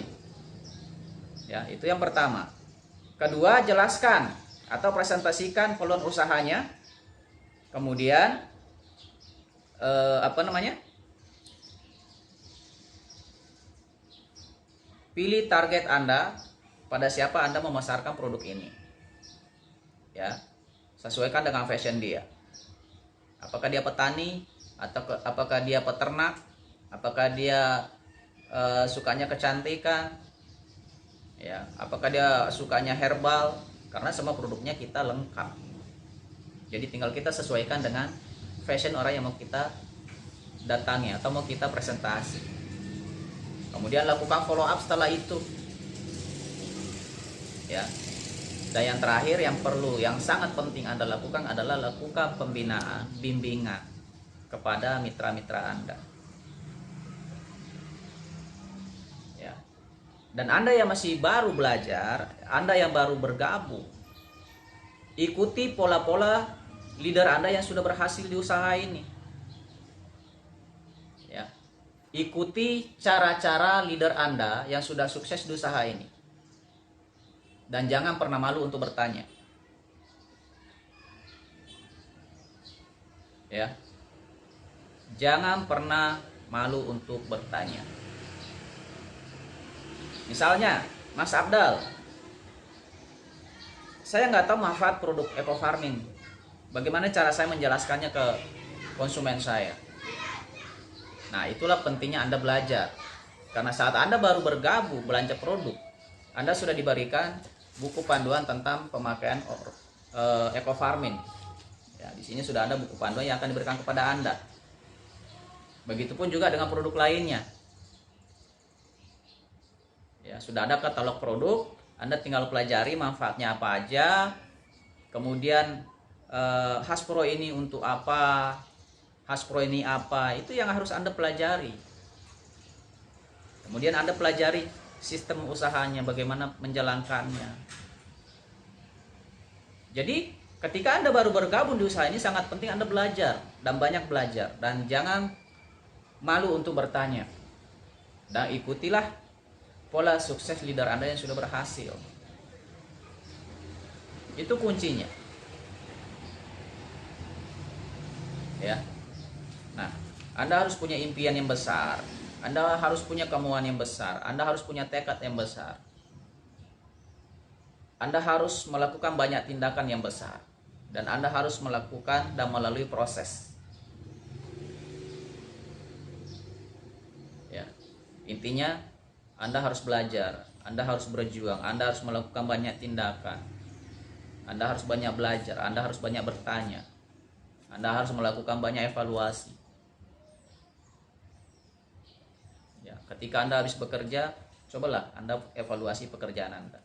Ya, itu yang pertama. Kedua, jelaskan atau presentasikan peluang usahanya. Kemudian pilih target Anda, pada siapa Anda memasarkan produk ini. Ya, sesuaikan dengan fashion dia. Apakah dia petani atau apakah dia peternak? Apakah dia sukanya kecantikan, ya? Apakah dia sukanya herbal? Karena semua produknya kita lengkap. Jadi tinggal kita sesuaikan dengan fashion orang yang mau kita datangi atau mau kita presentasi. Kemudian lakukan follow up setelah itu. Ya. Dan yang terakhir yang sangat penting Anda lakukan adalah lakukan pembinaan, bimbingan kepada mitra-mitra Anda. Dan Anda yang masih baru belajar, Anda yang baru bergabung, ikuti pola-pola leader Anda yang sudah berhasil di usaha ini. Ya. Ikuti cara-cara leader Anda yang sudah sukses di usaha ini. Dan jangan pernah malu untuk bertanya. Ya. Jangan pernah malu untuk bertanya. Misalnya, Mas Abdal, saya nggak tahu manfaat produk eco farming. Bagaimana cara saya menjelaskannya ke konsumen saya? Nah, itulah pentingnya Anda belajar. Karena saat Anda baru bergabung belanja produk, Anda sudah diberikan buku panduan tentang pemakaian eco farming. Ya, di sini sudah ada buku panduan yang akan diberikan kepada Anda. Begitupun juga dengan produk lainnya. Ya, sudah ada katalog produk, Anda tinggal pelajari manfaatnya apa aja. Kemudian Haspro ini untuk apa? Haspro ini apa? Itu yang harus Anda pelajari. Kemudian Anda pelajari sistem usahanya, bagaimana menjalankannya. Jadi ketika Anda baru bergabung di usaha ini, sangat penting Anda belajar dan banyak belajar. Dan jangan malu untuk bertanya. Dan ikutilah pola sukses leader Anda yang sudah berhasil. Itu kuncinya. Ya. Nah, Anda harus punya impian yang besar. Anda harus punya kemauan yang besar. Anda harus punya tekad yang besar. Anda harus melakukan banyak tindakan yang besar. Dan Anda harus melakukan dan melalui proses. Ya. Intinya, Anda harus belajar. Anda harus berjuang. Anda harus melakukan banyak tindakan. Anda harus banyak belajar. Anda harus banyak bertanya. Anda harus melakukan banyak evaluasi. Ya, ketika Anda habis bekerja, cobalah Anda evaluasi pekerjaan Anda.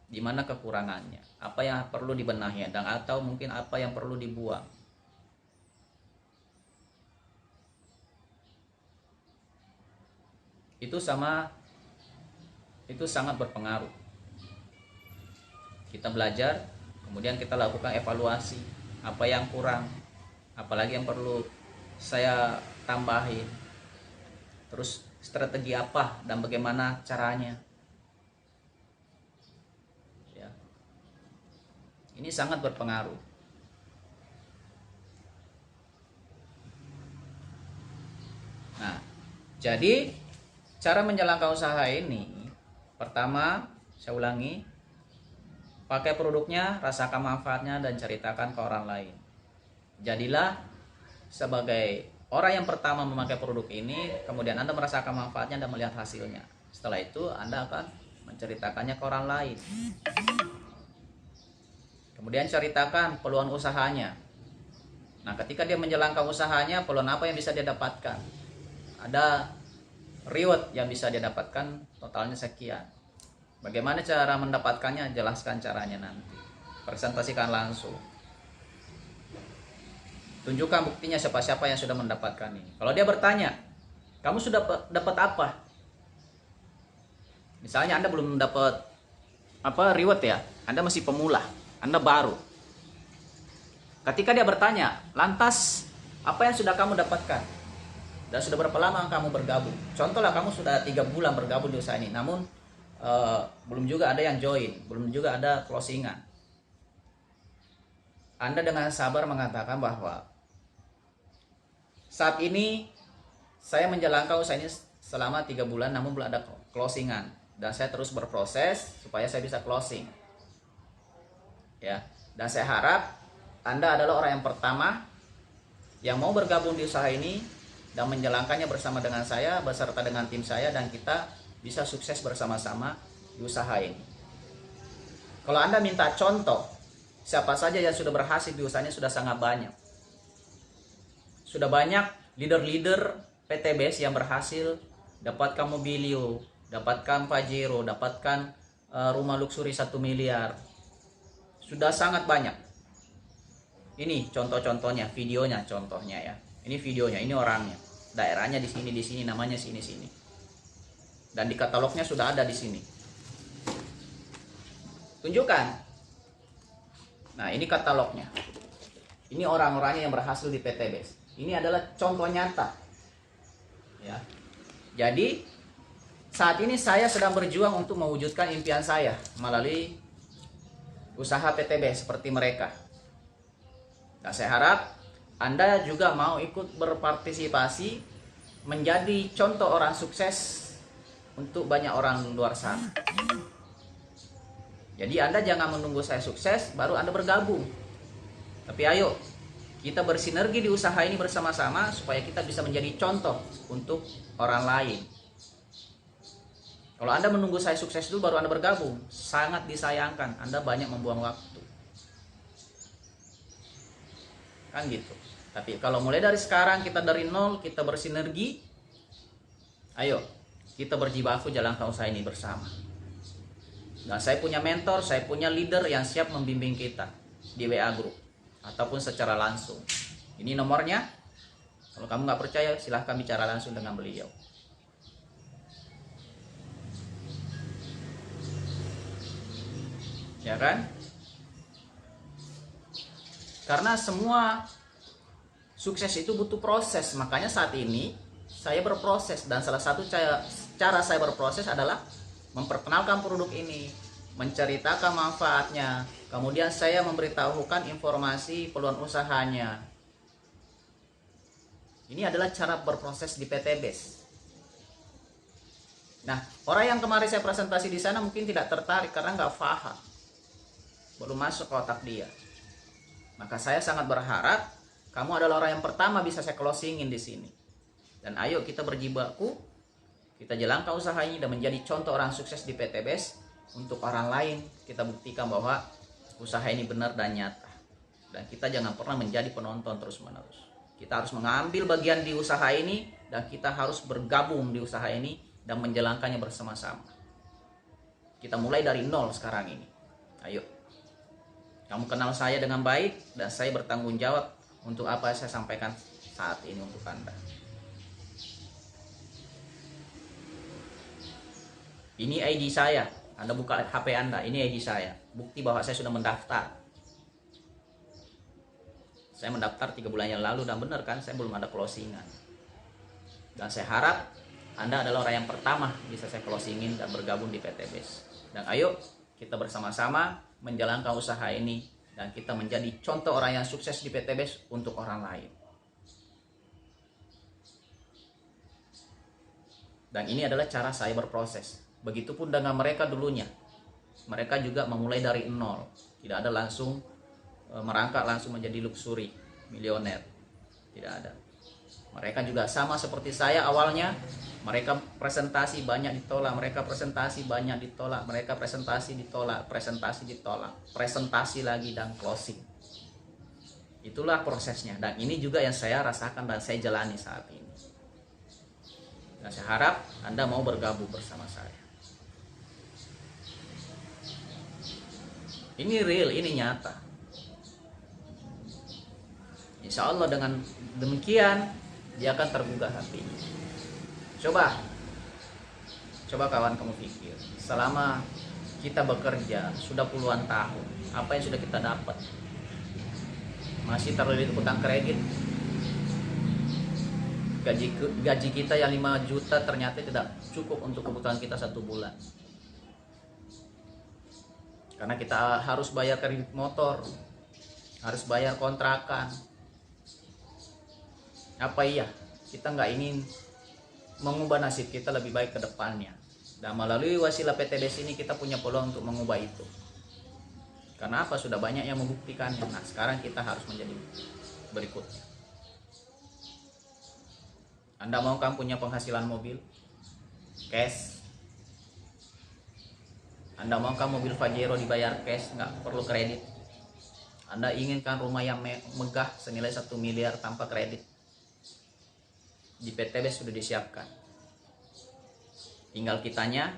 Di mana kekurangannya, apa yang perlu dibenahi, dan atau mungkin apa yang perlu dibuang. Itu sangat berpengaruh. Kita belajar, kemudian kita lakukan evaluasi, apa yang kurang, apalagi yang perlu saya tambahin. Terus strategi apa dan bagaimana caranya. Ya. Ini sangat berpengaruh. Nah, jadi cara menjalankan usaha ini, pertama, saya ulangi, pakai produknya, rasakan manfaatnya, dan ceritakan ke orang lain. Jadilah sebagai orang yang pertama memakai produk ini, kemudian Anda merasakan manfaatnya dan melihat hasilnya. Setelah itu Anda akan menceritakannya ke orang lain. Kemudian ceritakan peluang usahanya. Nah, ketika dia menjalankan usahanya, peluang apa yang bisa dia dapatkan? Ada reward yang bisa dia dapatkan, totalnya sekian. Bagaimana cara mendapatkannya? Jelaskan caranya nanti. Presentasikan langsung. Tunjukkan buktinya siapa-siapa yang sudah mendapatkan ini. Kalau dia bertanya, kamu sudah dapat apa? Misalnya Anda belum dapat reward ya, Anda masih pemula, Anda baru. Ketika dia bertanya, lantas apa yang sudah kamu dapatkan? Dan sudah berapa lama kamu bergabung? Contohlah kamu sudah 3 bulan bergabung di usaha ini, namun belum juga ada yang join, belum juga ada closingan. Anda dengan sabar mengatakan bahwa saat ini saya menjalankan usaha ini selama 3 bulan namun belum ada closingan, dan saya terus berproses supaya saya bisa closing. Ya, dan saya harap Anda adalah orang yang pertama yang mau bergabung di usaha ini dan menjalankannya bersama dengan saya beserta dengan tim saya, dan kita bisa sukses bersama-sama di usaha ini. Kalau Anda minta contoh siapa saja yang sudah berhasil di usahanya, sudah sangat banyak. Sudah banyak leader-leader PTBS yang berhasil dapatkan Mobilio, dapatkan Pajero, dapatkan rumah luxury 1 miliar. Sudah sangat banyak. Ini contoh-contohnya, videonya contohnya ya. Ini videonya, ini orangnya. Daerahnya di sini, namanya sini. Dan di katalognya sudah ada di sini. Tunjukkan. Nah, ini katalognya. Ini orang-orangnya yang berhasil di PTBS. Ini adalah contoh nyata. Ya. Jadi saat ini saya sedang berjuang untuk mewujudkan impian saya melalui usaha PTBS seperti mereka. Nah, saya harap Anda juga mau ikut berpartisipasi menjadi contoh orang sukses untuk banyak orang luar sana. Jadi Anda jangan menunggu saya sukses baru Anda bergabung. Tapi ayo kita bersinergi di usaha ini bersama-sama supaya kita bisa menjadi contoh untuk orang lain. Kalau Anda menunggu saya sukses dulu baru Anda bergabung, sangat disayangkan. Anda banyak membuang waktu. Kan gitu. Tapi kalau mulai dari sekarang, kita dari nol, kita bersinergi, ayo kita berjibaku jalankan usaha ini bersama. Nah, saya punya mentor, saya punya leader yang siap membimbing kita di WA Group ataupun secara langsung. Ini nomornya. Kalau kamu nggak percaya, silahkan bicara langsung dengan beliau. Ya kan? Karena semua sukses itu butuh proses. Makanya saat ini saya berproses, dan salah satu cara saya berproses adalah memperkenalkan produk ini, menceritakan manfaatnya, kemudian saya memberitahukan informasi peluang usahanya. Ini adalah cara berproses di PT Base. Nah, orang yang kemarin saya presentasi di sana mungkin tidak tertarik karena nggak paham, belum masuk ke otak dia. Maka saya sangat berharap kamu adalah orang yang pertama bisa saya closingin di sini. Dan ayo kita berjibaku, kita jalankan usaha ini dan menjadi contoh orang sukses di PT Base untuk orang lain. Kita buktikan bahwa usaha ini benar dan nyata. Dan kita jangan pernah menjadi penonton terus-menerus. Kita harus mengambil bagian di usaha ini dan kita harus bergabung di usaha ini dan menjalankannya bersama-sama. Kita mulai dari nol sekarang ini. Ayo. Kamu kenal saya dengan baik dan saya bertanggung jawab untuk apa yang saya sampaikan saat ini untuk Anda. Ini ID saya. Anda buka HP Anda, ini ID saya. Bukti bahwa saya sudah mendaftar. Saya mendaftar 3 bulan yang lalu dan benar kan, saya belum ada closingan. Dan saya harap Anda adalah orang yang pertama bisa saya closingin dan bergabung di PT Base. Dan ayo kita bersama-sama menjalankan usaha ini dan kita menjadi contoh orang yang sukses di PT Base untuk orang lain. Dan ini adalah cara saya berproses. Begitupun dengan mereka dulunya. Mereka juga memulai dari nol. Tidak ada langsung merangkak langsung menjadi luxury milioner. Tidak ada. Mereka juga sama seperti saya awalnya. Mereka presentasi banyak ditolak, mereka presentasi banyak ditolak, mereka presentasi ditolak, presentasi ditolak, presentasi lagi dan closing. Itulah prosesnya, dan ini juga yang saya rasakan dan saya jalani saat ini. Dan saya harap Anda mau bergabung bersama saya. Ini real, ini nyata. Insya Allah dengan demikian dia akan tergugah hatinya. Coba kawan kamu pikir, selama kita bekerja sudah puluhan tahun, apa yang sudah kita dapat? Masih terlilit utang kredit. Gaji kita yang 5 juta ternyata tidak cukup untuk kebutuhan kita 1 bulan. Karena kita harus bayar kredit motor, harus bayar kontrakan. Apa iya kita nggak ingin mengubah nasib kita lebih baik ke depannya? Dan melalui wasilah PT Base ini kita punya peluang untuk mengubah itu. Karena apa? Sudah banyak yang membuktikan. Nah, sekarang kita harus menjadi berikutnya. Anda mau kan punya penghasilan mobil cash? Anda mau kan mobil Pajero dibayar cash, nggak perlu kredit? Anda inginkan rumah yang megah senilai 1 miliar tanpa kredit? Di PT Base sudah disiapkan. Tinggal kitanya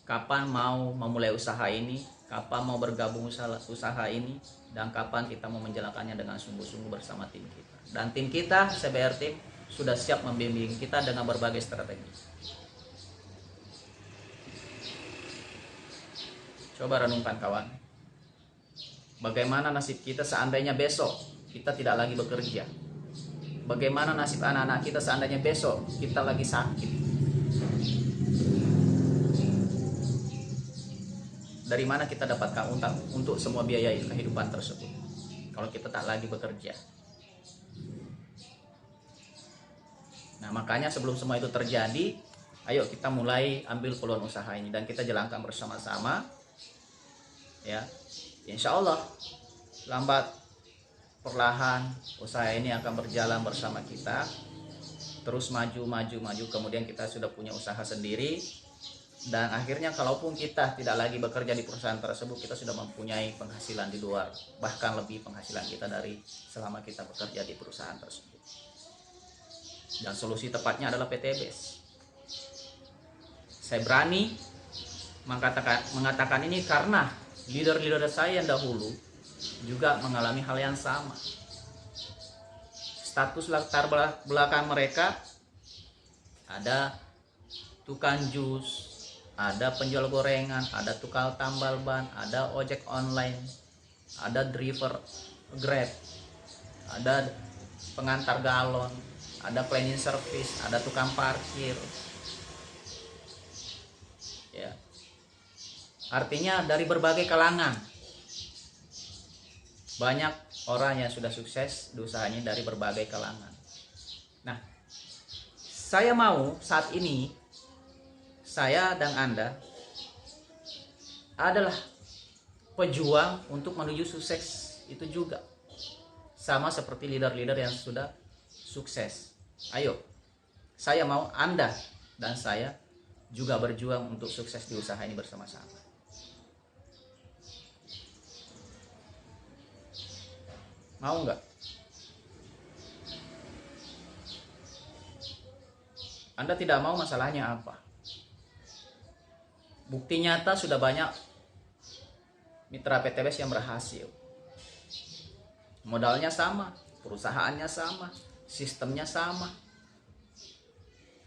kapan mau memulai usaha ini, kapan mau bergabung usaha ini, dan kapan kita mau menjalankannya dengan sungguh-sungguh bersama tim kita. Dan tim kita, CBR Team, sudah siap membimbing kita dengan berbagai strategi. Coba renungkan kawan, bagaimana nasib kita seandainya besok kita tidak lagi bekerja? Bagaimana nasib anak-anak kita seandainya besok kita lagi sakit? Dari mana kita dapatkan utang untuk semua biaya kehidupan tersebut kalau kita tak lagi bekerja? Nah, makanya sebelum semua itu terjadi, ayo kita mulai ambil peluang usaha ini dan kita jalankan bersama-sama. Ya, insya Allah lambat perlahan usaha ini akan berjalan bersama kita. terus maju, kemudian kita sudah punya usaha sendiri, dan akhirnya kalaupun kita tidak lagi bekerja di perusahaan tersebut, kita sudah mempunyai penghasilan di luar, bahkan lebih penghasilan kita dari selama kita bekerja di perusahaan tersebut. Dan solusi tepatnya adalah PTBS. Saya berani mengatakan ini karena leader-leader saya yang dahulu juga mengalami hal yang sama. Status latar belakang mereka ada tukang jus, ada penjual gorengan, ada tukang tambal ban, ada ojek online, ada driver Grab, ada pengantar galon, ada cleaning service, ada tukang parkir. Ya. Artinya dari berbagai kalangan. Banyak orang yang sudah sukses di usahanya dari berbagai kalangan. Nah, saya mau saat ini saya dan Anda adalah pejuang untuk menuju sukses itu juga. Sama seperti leader-leader yang sudah sukses. Ayo, saya mau Anda dan saya juga berjuang untuk sukses di usaha ini bersama-sama. Mau nggak? Anda tidak mau, masalahnya apa? Bukti nyata sudah banyak mitra PTBS yang berhasil. Modalnya sama, perusahaannya sama, sistemnya sama.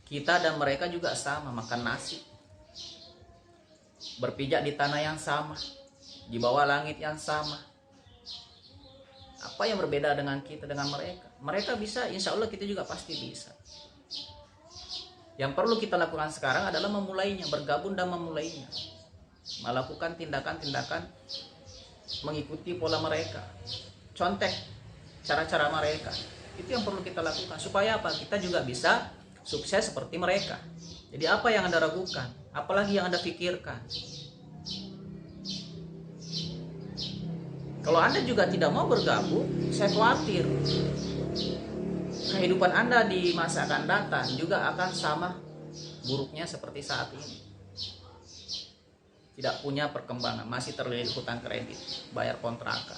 Kita dan mereka juga sama, makan nasi, berpijak di tanah yang sama, di bawah langit yang sama. Apa yang berbeda dengan kita dengan mereka? Mereka bisa, insya Allah kita juga pasti bisa. Yang perlu kita lakukan sekarang adalah memulainya, bergabung dan memulainya. Melakukan tindakan-tindakan mengikuti pola mereka, contek cara-cara mereka. Itu yang perlu kita lakukan. Supaya apa? Kita juga bisa sukses seperti mereka. Jadi apa yang Anda ragukan? Apalagi yang Anda pikirkan? Kalau Anda juga tidak mau bergabung, saya khawatir kehidupan Anda di masa akan datang juga akan sama buruknya seperti saat ini. Tidak punya perkembangan, masih terlilit hutang kredit, bayar kontrakan.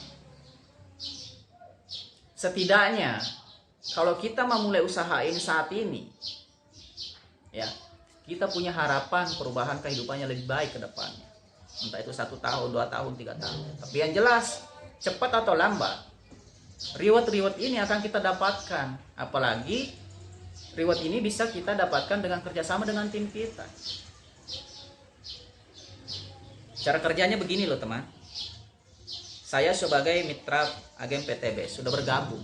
Setidaknya kalau kita memulai usaha ini saat ini, ya, kita punya harapan perubahan kehidupannya lebih baik ke depannya. Entah itu 1 tahun, 2 tahun, 3 tahun. Tapi yang jelas, cepat atau lambat, reward ini akan kita dapatkan. Apalagi reward ini bisa kita dapatkan dengan kerjasama dengan tim kita. Cara kerjanya begini loh teman. Saya sebagai mitra agen PTBS sudah bergabung.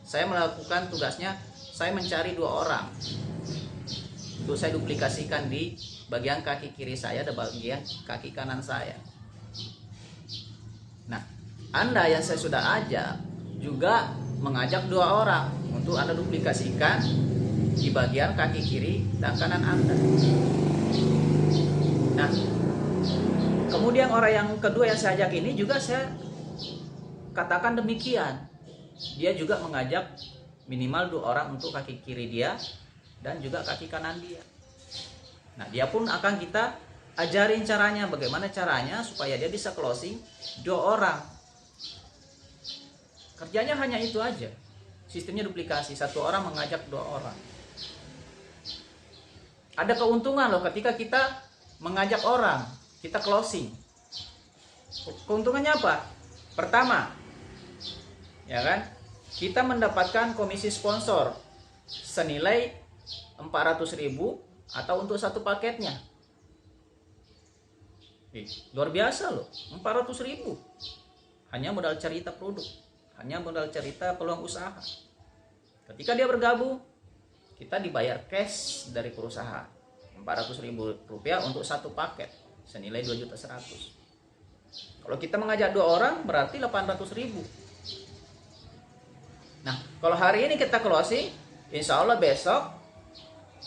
Saya melakukan tugasnya, saya mencari 2 orang untuk saya duplikasikan di bagian kaki kiri saya dan bagian kaki kanan saya. Nah, Anda yang saya sudah ajak juga mengajak 2 orang untuk Anda duplikasikan di bagian kaki kiri dan kanan Anda. Nah, kemudian orang yang kedua yang saya ajak ini juga saya katakan demikian. Dia juga mengajak minimal 2 orang untuk kaki kiri dia dan juga kaki kanan dia. Nah, dia pun akan kita ajarin caranya, bagaimana caranya supaya dia bisa closing 2 orang. Kerjanya hanya itu aja. Sistemnya duplikasi, 1 orang mengajak 2 orang. Ada keuntungan loh ketika kita mengajak orang, kita closing. Keuntungannya apa? Pertama, ya kan? Kita mendapatkan komisi sponsor senilai 400.000 atau untuk 1 paketnya. Luar biasa loh, 400.000. Hanya modal cerita produk, hanya modal cerita peluang usaha. Ketika dia bergabung, kita dibayar cash dari perusahaan, Rp400.000 untuk 1 paket senilai 2.100.000. Kalau kita mengajak 2 orang berarti 800.000. Nah, kalau hari ini kita closing, insya Allah besok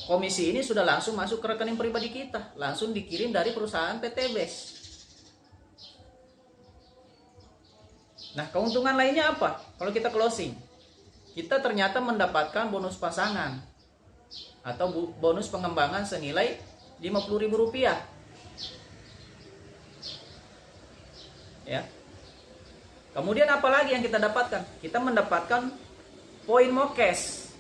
komisi ini sudah langsung masuk ke rekening pribadi kita, langsung dikirim dari perusahaan PTBS. Nah, keuntungan lainnya apa? Kalau kita closing, kita ternyata mendapatkan bonus pasangan atau bonus pengembangan senilai Rp50.000. Ya. Kemudian apa lagi yang kita dapatkan? Kita mendapatkan poin mokes.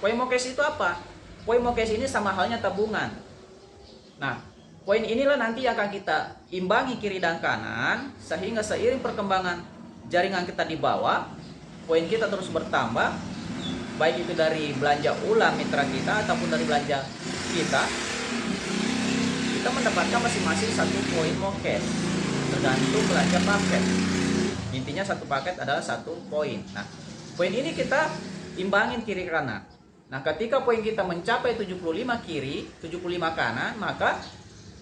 Poin mokes itu apa? Poin mokes ini sama halnya tabungan. Nah, poin inilah nanti yang akan kita imbangi kiri dan kanan, sehingga seiring perkembangan jaringan kita di bawah, poin kita terus bertambah, baik itu dari belanja ulang mitra kita ataupun dari belanja kita mendapatkan masing-masing satu poin mokes, tergantung belanja paket. Intinya satu paket adalah satu poin. Nah, poin ini kita imbangin kiri kanan. Nah, ketika poin kita mencapai 75 kiri, 75 kanan, maka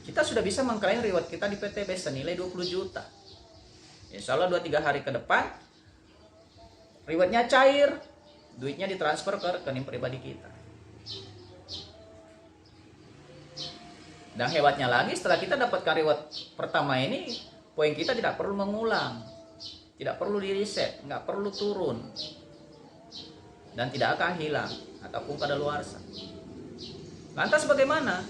kita sudah bisa mengklaim reward kita di PTB senilai 20 juta. Insya Allah 2-3 hari ke depan rewardnya cair, duitnya ditransfer ke rekening pribadi kita. Dan hebatnya lagi, setelah kita dapatkan reward pertama ini, poin kita tidak perlu mengulang, tidak perlu di reset, nggak perlu turun, dan tidak akan hilang ataupun kadaluarsa. Lantas bagaimana?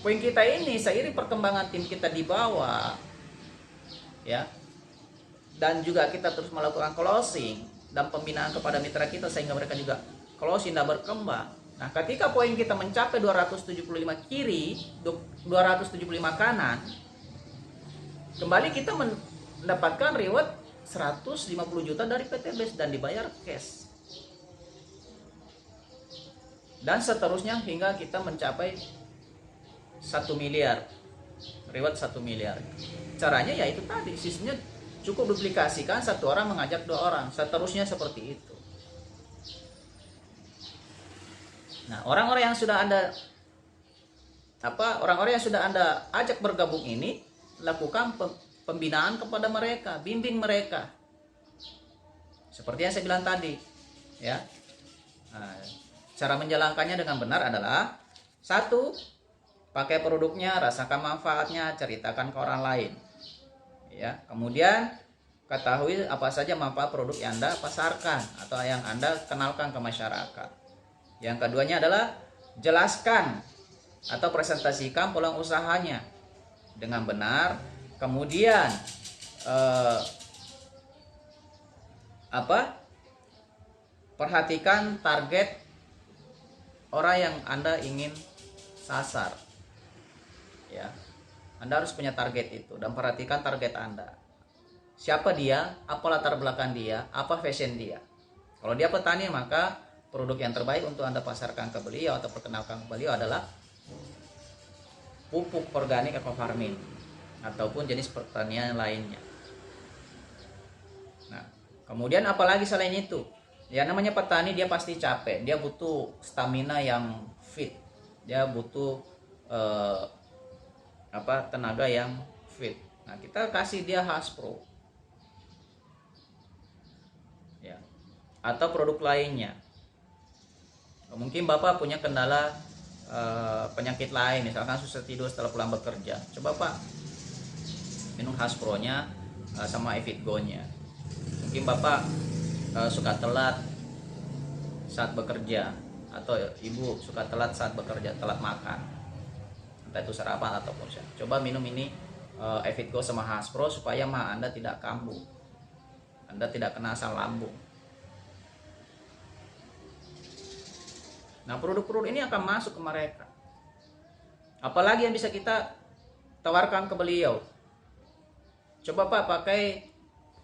Poin kita ini seiring perkembangan tim kita di bawah, ya, dan juga kita terus melakukan closing dan pembinaan kepada mitra kita sehingga mereka juga closing dan berkembang. Nah, ketika poin kita mencapai 275 kiri, 275 kanan, kembali kita mendapatkan reward 150 juta dari PTB dan dibayar cash. Dan seterusnya hingga kita mencapai 1 miliar, reward 1 miliar. Caranya ya itu tadi, sistemnya cukup duplikasikan, satu orang mengajak 2 orang, seterusnya seperti itu. Nah, orang-orang yang sudah Anda ajak bergabung ini, lakukan pembinaan kepada mereka, bimbing mereka. Seperti yang saya bilang tadi, ya. Nah, cara menjalankannya dengan benar adalah 1, pakai produknya, rasakan manfaatnya, ceritakan ke orang lain. Ya, kemudian ketahui apa saja manfaat produk yang Anda pasarkan atau yang Anda kenalkan ke masyarakat. Yang keduanya adalah jelaskan atau presentasikan peluang usahanya dengan benar. Kemudian perhatikan target orang yang Anda ingin sasar. Ya. Anda harus punya target itu dan perhatikan target Anda. Siapa dia, apa latar belakang dia, apa fashion dia. Kalau dia petani, maka produk yang terbaik untuk Anda pasarkan ke beliau atau perkenalkan ke beliau adalah pupuk organik ekofarming ataupun jenis pertanian lainnya. Nah, kemudian apalagi selain itu? Ya, namanya petani, dia pasti capek, dia butuh stamina yang fit, dia butuh tenaga yang fit. Nah, kita kasih dia Haspro, ya, atau produk lainnya. Mungkin Bapak punya kendala penyakit lain, misalkan susah tidur setelah pulang bekerja. Coba Pak minum Haspronya sama Evitgo-nya. Mungkin Bapak suka telat saat bekerja, atau ibu suka telat saat bekerja, telat makan, entah itu sarapan ataupun siang. Coba minum ini Evitgo sama Haspro supaya mah Anda tidak kambuh, Anda tidak kena asam lambung. Nah, produk-produk ini akan masuk ke mereka. Apalagi yang bisa kita tawarkan ke beliau? Coba Pak pakai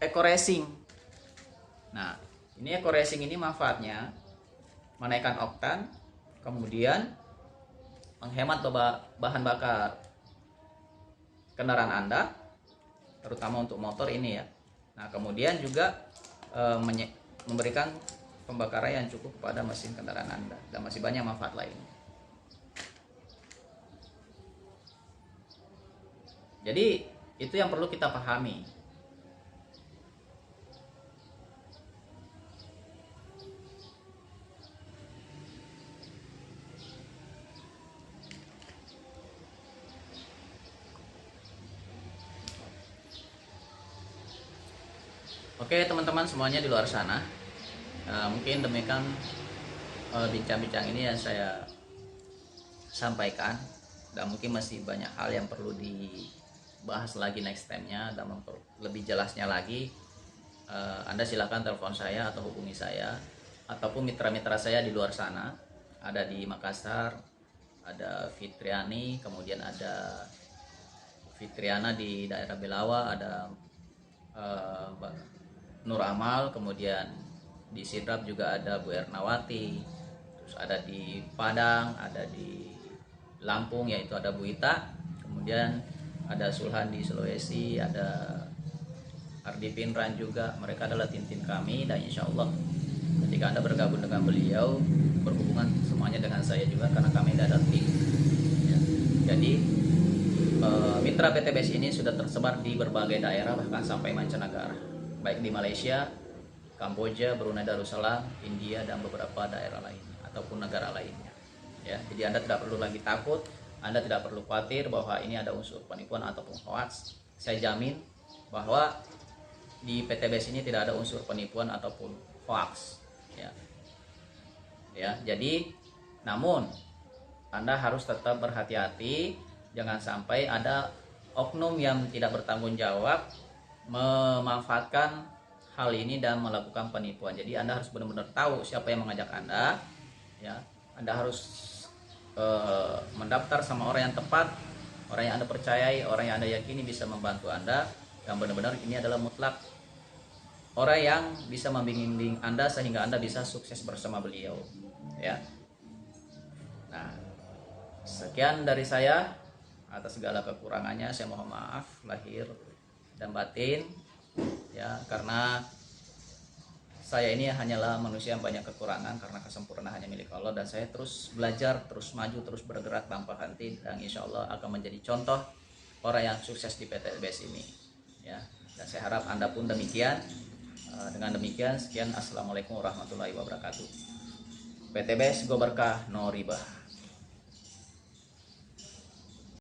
Eco Racing. Nah, ini Eco Racing ini manfaatnya menaikkan oktan, kemudian menghemat bahan bakar kendaraan Anda, terutama untuk motor ini ya. Nah, kemudian juga memberikan pembakaran yang cukup kepada mesin kendaraan Anda, dan masih banyak manfaat lainnya. Jadi itu yang perlu kita pahami. Oke teman-teman semuanya di luar sana, Mungkin demikian bincang-bincang ini yang saya sampaikan, dan mungkin masih banyak hal yang perlu dibahas lagi next time-nya dan lebih jelasnya lagi. Anda silakan telepon saya atau hubungi saya ataupun mitra-mitra saya di luar sana. Ada di Makassar, ada Fitriani, kemudian ada Fitriana di daerah Belawa, ada Nur Amal, kemudian di Sidrap juga ada Bu Ernawati, terus ada di Padang, ada di Lampung yaitu ada Bu Ita, kemudian ada Sulhan di Sulawesi, ada Ardi Pinran juga. Mereka adalah tim-tim kami, dan insya Allah ketika Anda bergabung dengan beliau, berhubungan semuanya dengan saya juga karena kami ada tim ya. Jadi mitra PTBS ini sudah tersebar di berbagai daerah, bahkan sampai mancanegara, baik di Malaysia, Kamboja, Brunei Darussalam, India, dan beberapa daerah lainnya ataupun negara lainnya ya. Jadi Anda tidak perlu lagi takut, Anda tidak perlu khawatir bahwa ini ada unsur penipuan ataupun hoax. Saya jamin bahwa di PTBS ini tidak ada unsur penipuan ataupun hoax ya. Jadi namun Anda harus tetap berhati-hati, jangan sampai ada oknum yang tidak bertanggung jawab memanfaatkan hal ini dan melakukan penipuan. Jadi Anda harus benar-benar tahu siapa yang mengajak Anda ya. Anda harus mendaftar sama orang yang tepat, orang yang Anda percayai, orang yang Anda yakini bisa membantu Anda, dan benar-benar ini adalah mutlak orang yang bisa membimbing Anda sehingga Anda bisa sukses bersama beliau ya. Nah, sekian dari saya. Atas segala kekurangannya saya mohon maaf lahir dan batin ya, karena saya ini hanyalah manusia yang banyak kekurangan, karena kesempurnaan hanya milik Allah, dan saya terus belajar, terus maju, terus bergerak tanpa henti, dan insya Allah akan menjadi contoh orang yang sukses di PTBS ini ya. Dan saya harap Anda pun demikian. Dengan demikian sekian, assalamualaikum warahmatullahi wabarakatuh. PTBS Go Berkah No Ribah.